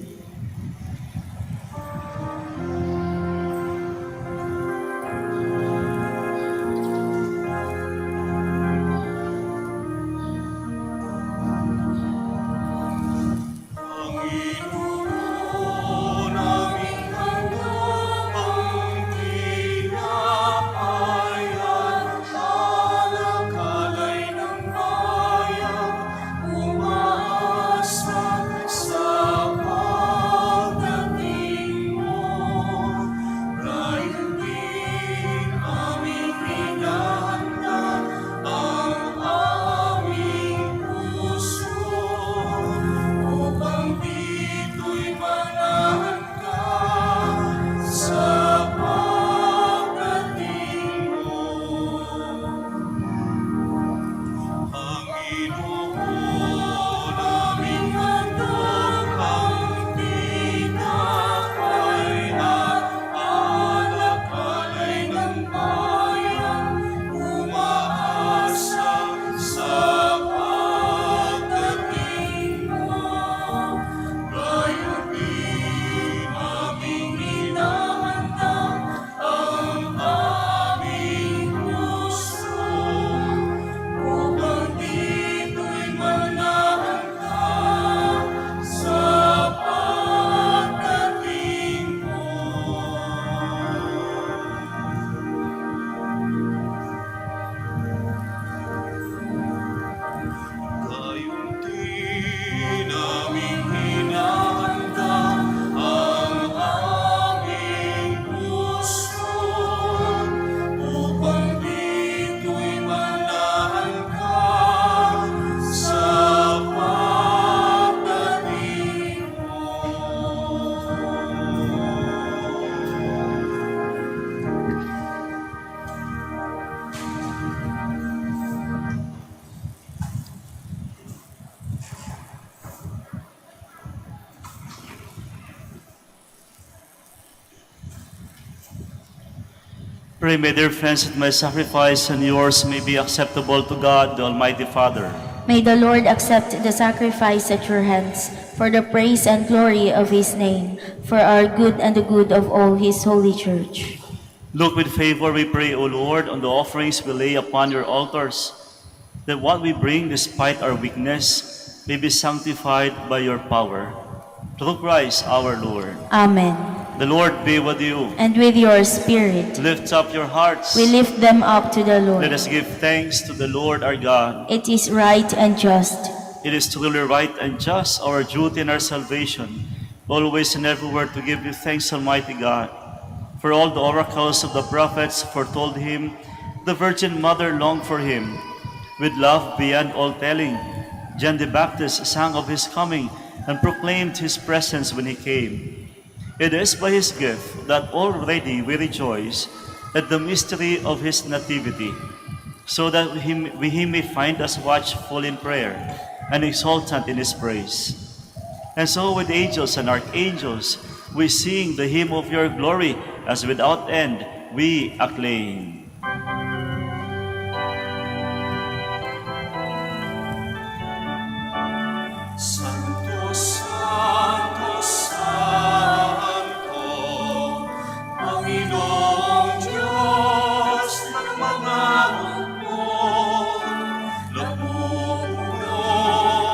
Pray, my dear friends, that my sacrifice and yours may be acceptable to God, the Almighty Father. May the Lord accept the sacrifice at your hands for the praise and glory of his name, for our good and the good of all his holy church. Look with favor, we pray, O Lord, on the offerings we lay upon your altars, that what we bring despite our weakness may be sanctified by your power. Through Christ our Lord. Amen. The Lord be with you. And with your spirit, Lift up your hearts. we lift them up to the Lord. Let us give thanks to the Lord our God. It is right and just. It is truly right and just, our duty and our salvation, always and everywhere to give you thanks, Almighty God. For all the oracles of the prophets foretold him, the Virgin Mother longed for him. With love beyond all telling, John the Baptist sang of his coming and proclaimed his presence when he came. It is by his gift that already we rejoice at the mystery of his nativity, so that he may find us watchful in prayer and exultant in his praise. And so with angels and archangels, we sing the hymn of your glory, as without end we acclaim. Santo, Santo, Santo, Panginoong Diyos ng mga hukbo, napupuno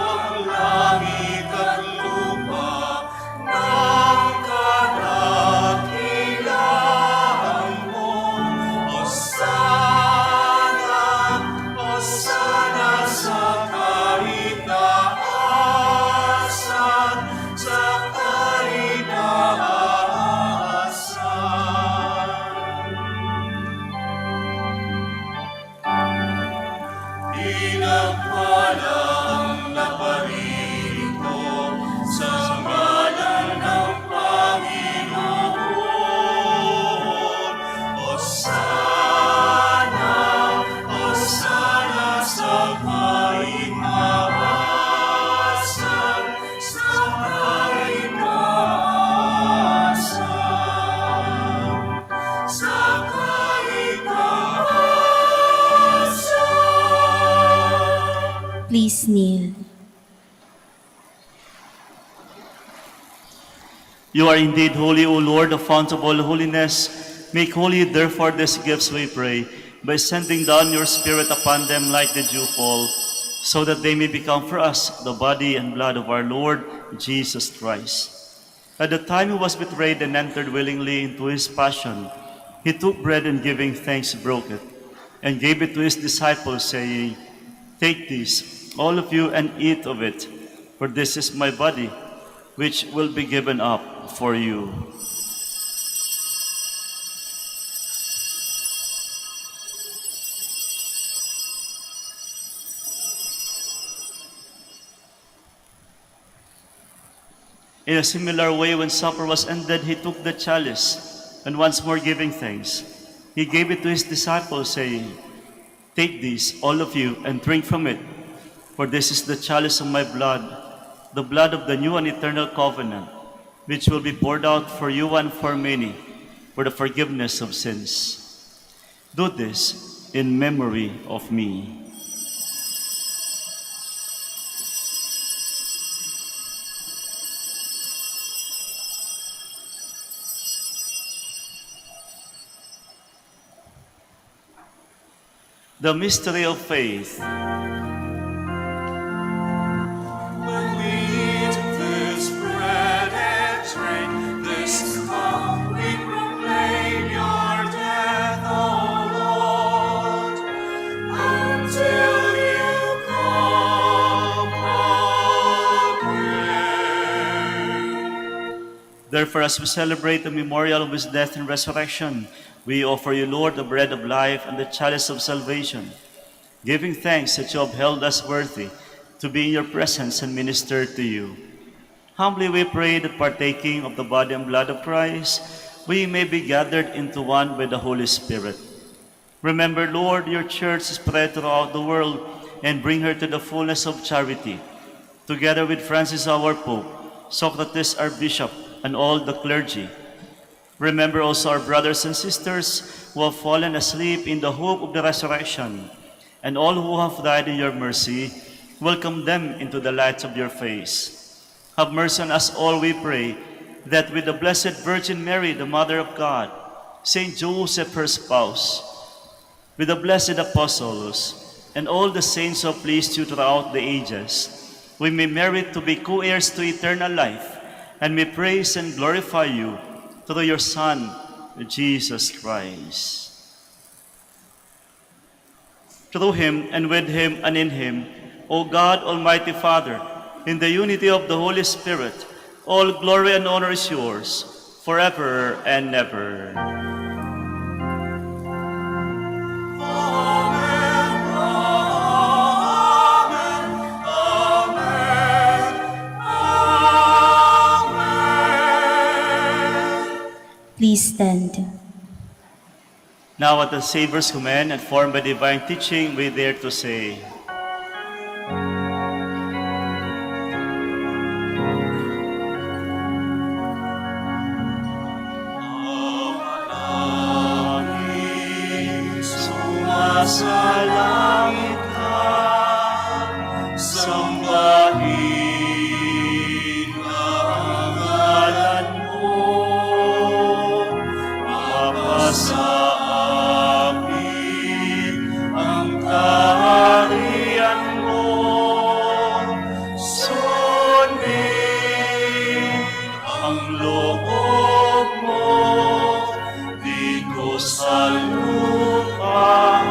ang langit at lupa ng kadakilaan mo. You are indeed holy, O Lord, the fount of all holiness. Make holy, therefore, these gifts, we pray, by sending down your Spirit upon them like the dewfall, so that they may become for us the body and blood of our Lord Jesus Christ. At the time he was betrayed and entered willingly into his passion, he took bread and giving thanks broke it, and gave it to his disciples, saying, "Take this, all of you, and eat of it, for this is my body, which will be given up for you." In a similar way, when supper was ended, he took the chalice, and once more giving thanks, he gave it to his disciples, saying, "Take this, all of you, and drink from it, for this is the chalice of my blood, the blood of the new and eternal covenant, which will be poured out for you and for many, for the forgiveness of sins. Do this in memory of me." The mystery of faith. When we eat this bread and drink this cup, we proclaim your death, O Lord, until you come again. Therefore, as we celebrate the memorial of his death and resurrection, we offer you, Lord, the bread of life and the chalice of salvation, giving thanks that you have held us worthy to be in your presence and minister to you. Humbly we pray that partaking of the body and blood of Christ, we may be gathered into one by the Holy Spirit. Remember, Lord, your church spread throughout the world, and bring her to the fullness of charity, together with Francis our Pope, Socrates our Bishop, and all the clergy. Remember also our brothers and sisters who have fallen asleep in the hope of the resurrection, and all who have died in your mercy. Welcome them into the light of your face. Have mercy on us all, we pray, that with the Blessed Virgin Mary, the Mother of God, Saint Joseph, her spouse, with the blessed apostles, and all the saints who have pleased you throughout the ages, we may merit to be co-heirs to eternal life, and may praise and glorify you through your Son, Jesus Christ. Through him, and with him, and in him, O God, Almighty Father, in the unity of the Holy Spirit, all glory and honor is yours, forever and ever. Please stand. Now at the Savior's command and formed by divine teaching, we dare to say, Sumasalangit ka, sambahin ang ngalan mo, mapasa amin ang kaharian mo, sundin ang loob mo, dito sa lupa,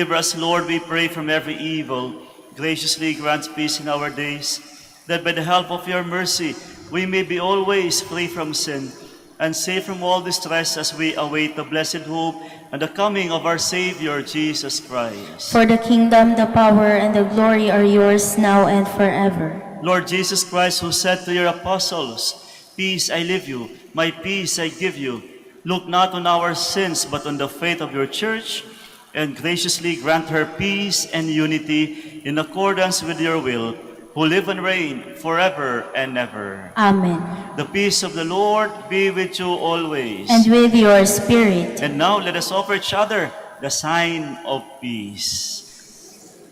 Deliver us, Lord, we pray, from every evil. Graciously grant peace in our days, that by the help of your mercy we may be always free from sin and safe from all distress as we await the blessed hope and the coming of our Savior, Jesus Christ. For the kingdom, the power, and the glory are yours now and forever. Lord Jesus Christ, who said to your apostles, "Peace I leave you, my peace I give you," look not on our sins, but on the faith of your church, and graciously grant her peace and unity in accordance with your will, who live and reign forever and ever. Amen. The peace of the Lord be with you always. And with your spirit. And now let us offer each other the sign of peace.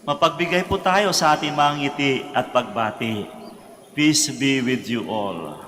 Mapagbigay po tayo sa ating mga ngiti at pagbati. Peace be with you all.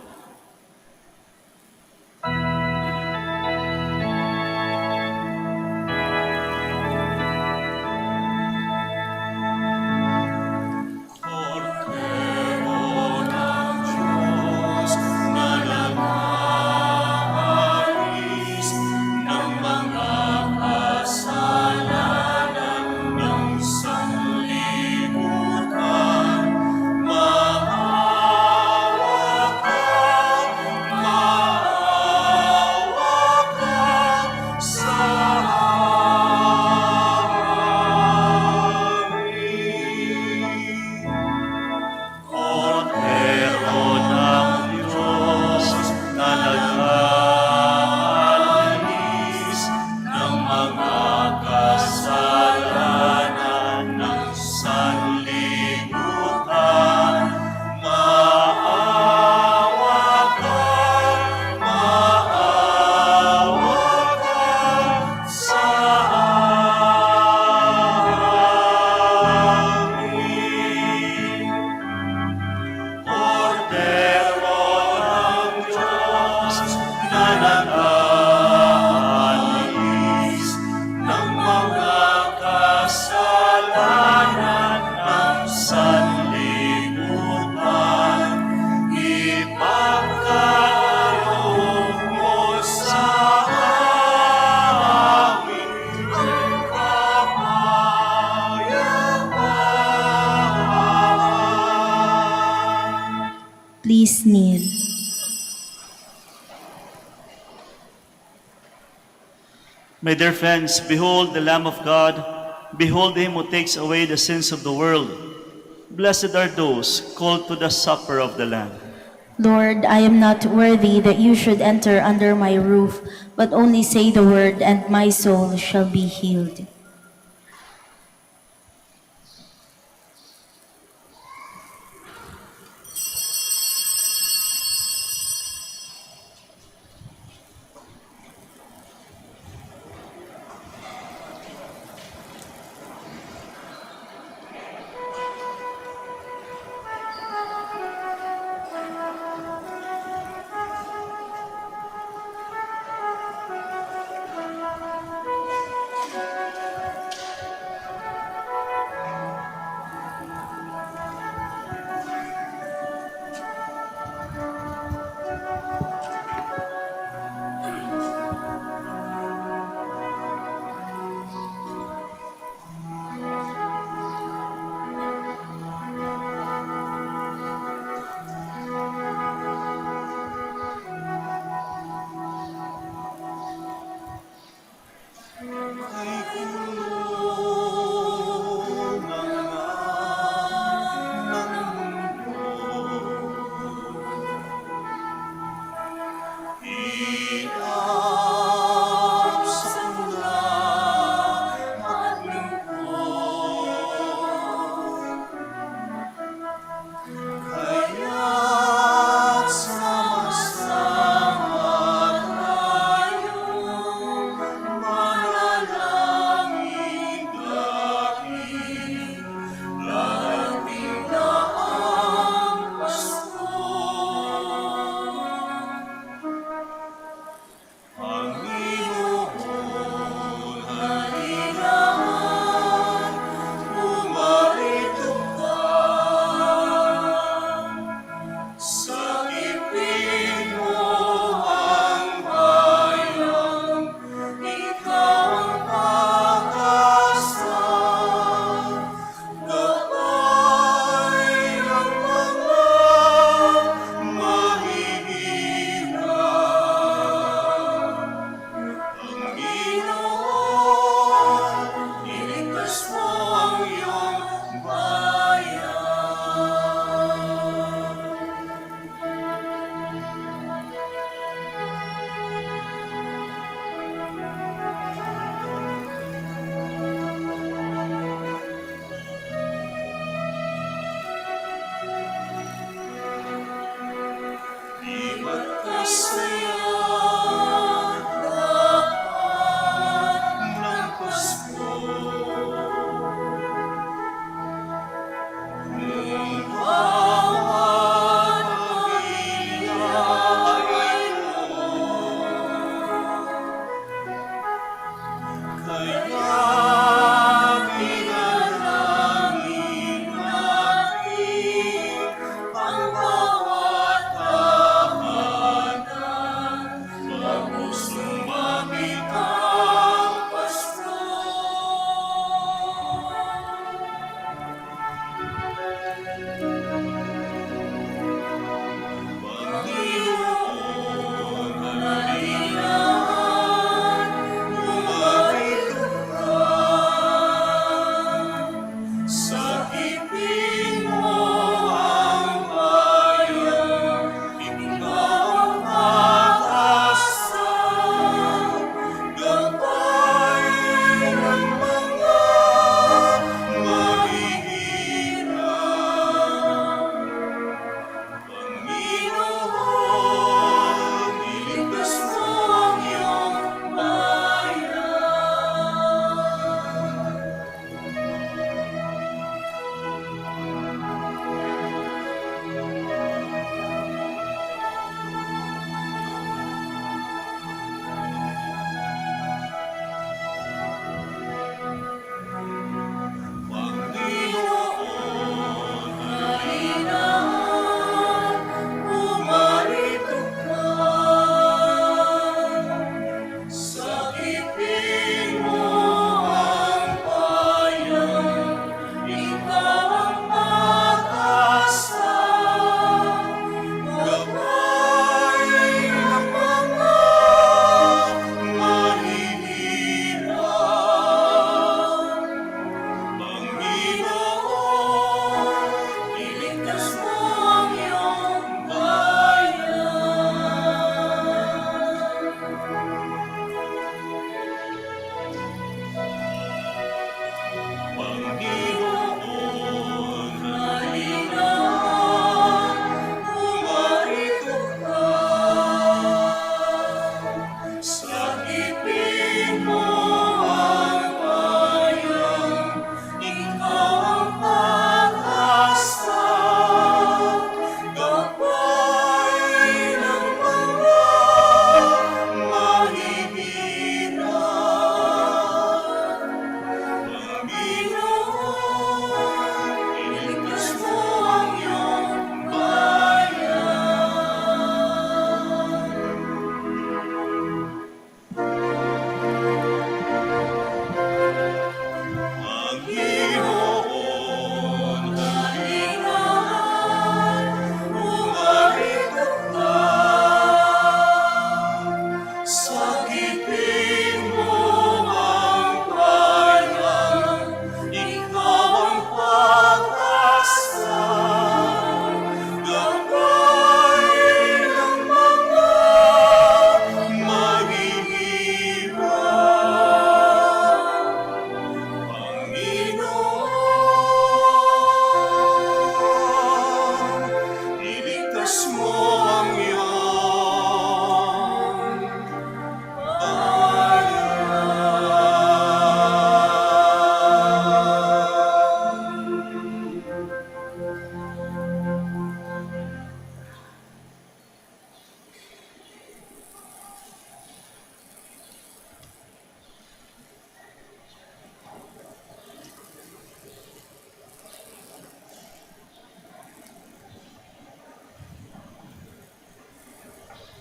Please kneel. My dear friends, behold the Lamb of God. Behold him who takes away the sins of the world. Blessed are those called to the supper of the Lamb. Lord, I am not worthy that you should enter under my roof, but only say the word, and my soul shall be healed.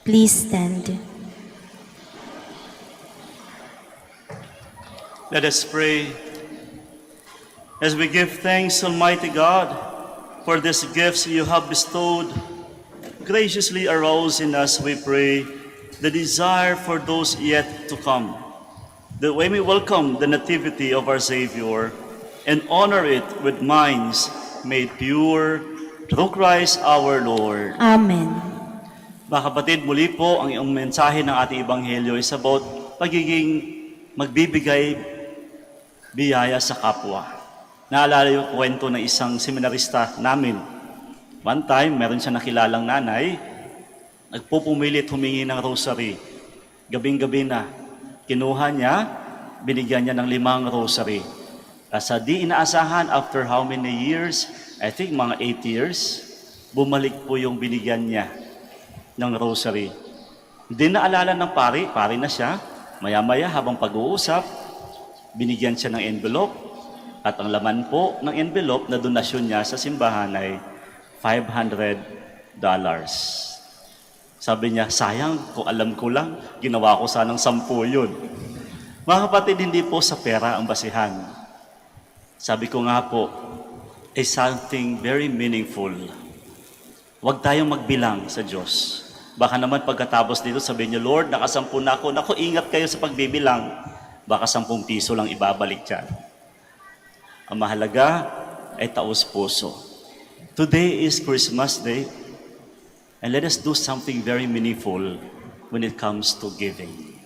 Please stand. Let us pray. As we give thanks, Almighty God, for these gifts you have bestowed, graciously arouse in us, we pray, the desire for those yet to come, that we may welcome the nativity of our Savior and honor it with minds made pure through Christ our Lord. Amen. Mga kapatid, muli po ang iyong mensahe ng ating Ebanghelyo is about pagiging magbibigay biyaya sa kapwa. Naalala yung kwento ng isang seminarista namin. One time, meron siya nakilalang nanay, nagpupumilit humingi ng rosary. Gabing-gabi na, kinuha niya, binigyan niya ng 5 rosary. Sa di inaasahan, after how many years, I think mga 8 years, bumalik po yung binigyan niya ng rosary. Hindi naalala ng pari na siya, maya-maya habang pag-uusap, binigyan siya ng envelope, at ang laman po ng envelope na donasyon niya sa simbahan ay $500. Sabi niya, sayang, kung alam ko lang, ginawa ko sanang 10 yun. Mga kapatid, hindi po sa pera ang basihan. Sabi ko nga po, is something very meaningful. Huwag tayong magbilang sa Diyos. Baka naman pagkatapos dito sabihin niyo, Lord, nakasampu na ako. Naku, ingat kayo sa pagbibilang. Baka 10 piso lang ibabalik dyan. Ang mahalaga ay taos-puso. Today is Christmas Day, and let us do something very meaningful when it comes to giving.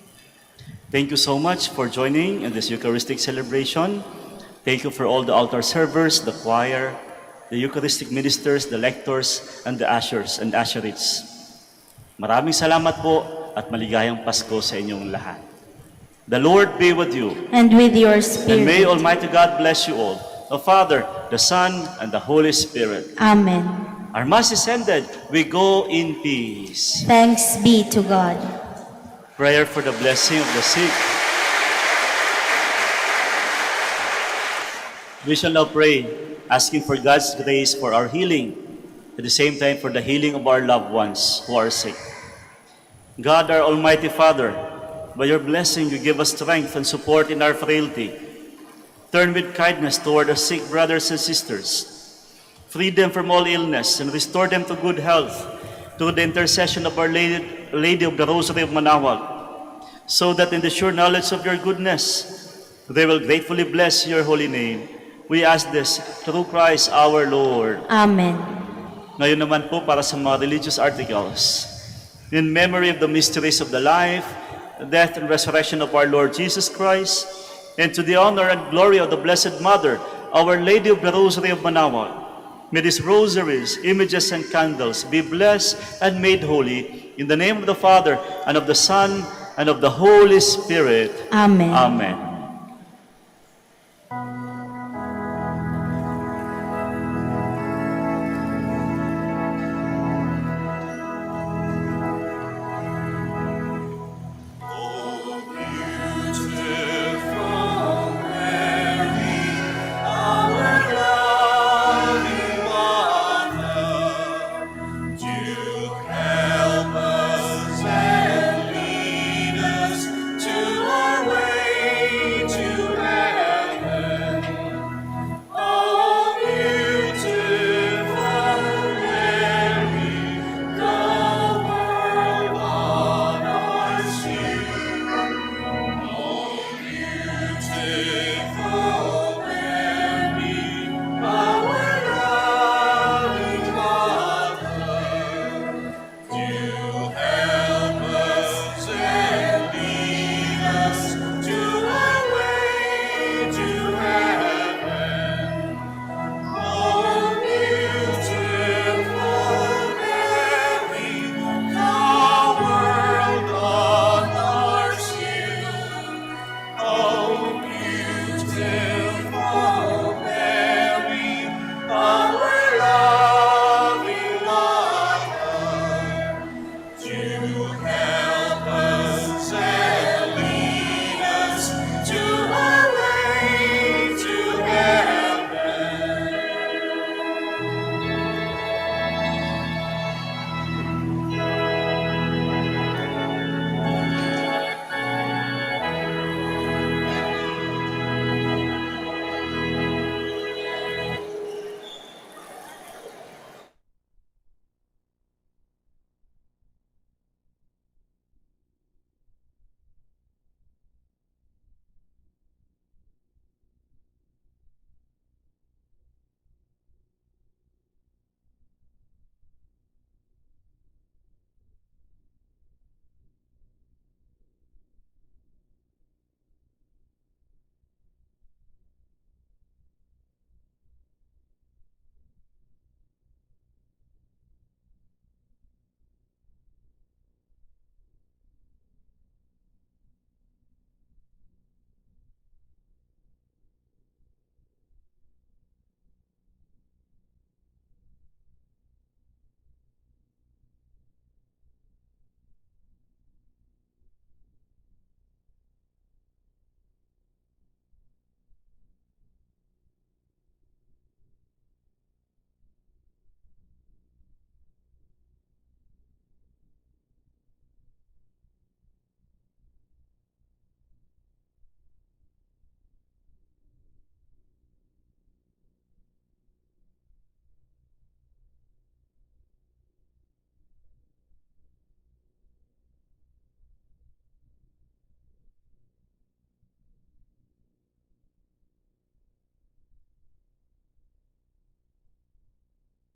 Thank you so much for joining in this Eucharistic celebration. Thank you for all the altar servers, the choir, the Eucharistic ministers, the lectors, and the ushers and usherettes. Maraming salamat po at maligayang Pasko sa inyong lahat. The Lord be with you. And with your spirit. And may Almighty God bless you all, the Father, the Son, and the Holy Spirit. Amen. Our Mass is ended. We go in peace. Thanks be to God. Prayer for the blessing of the sick. We shall now pray, asking for God's grace for our healing, at the same time for the healing of our loved ones who are sick. God, our Almighty Father, by your blessing, you give us strength and support in our frailty. Turn with kindness toward our sick brothers and sisters. Free them from all illness and restore them to good health through the intercession of Our Lady of the Rosary of Manaoag, so that in the sure knowledge of your goodness, they will gratefully bless your holy name. We ask this through Christ our Lord. Amen. Ngayon naman po para sa mga religious articles. In memory of the mysteries of the life, the death and resurrection of our Lord Jesus Christ, and to the honor and glory of the Blessed Mother, Our Lady of the Rosary of Manaoag, may these rosaries, images, and candles be blessed and made holy in the name of the Father, and of the Son, and of the Holy Spirit. Amen. Amen.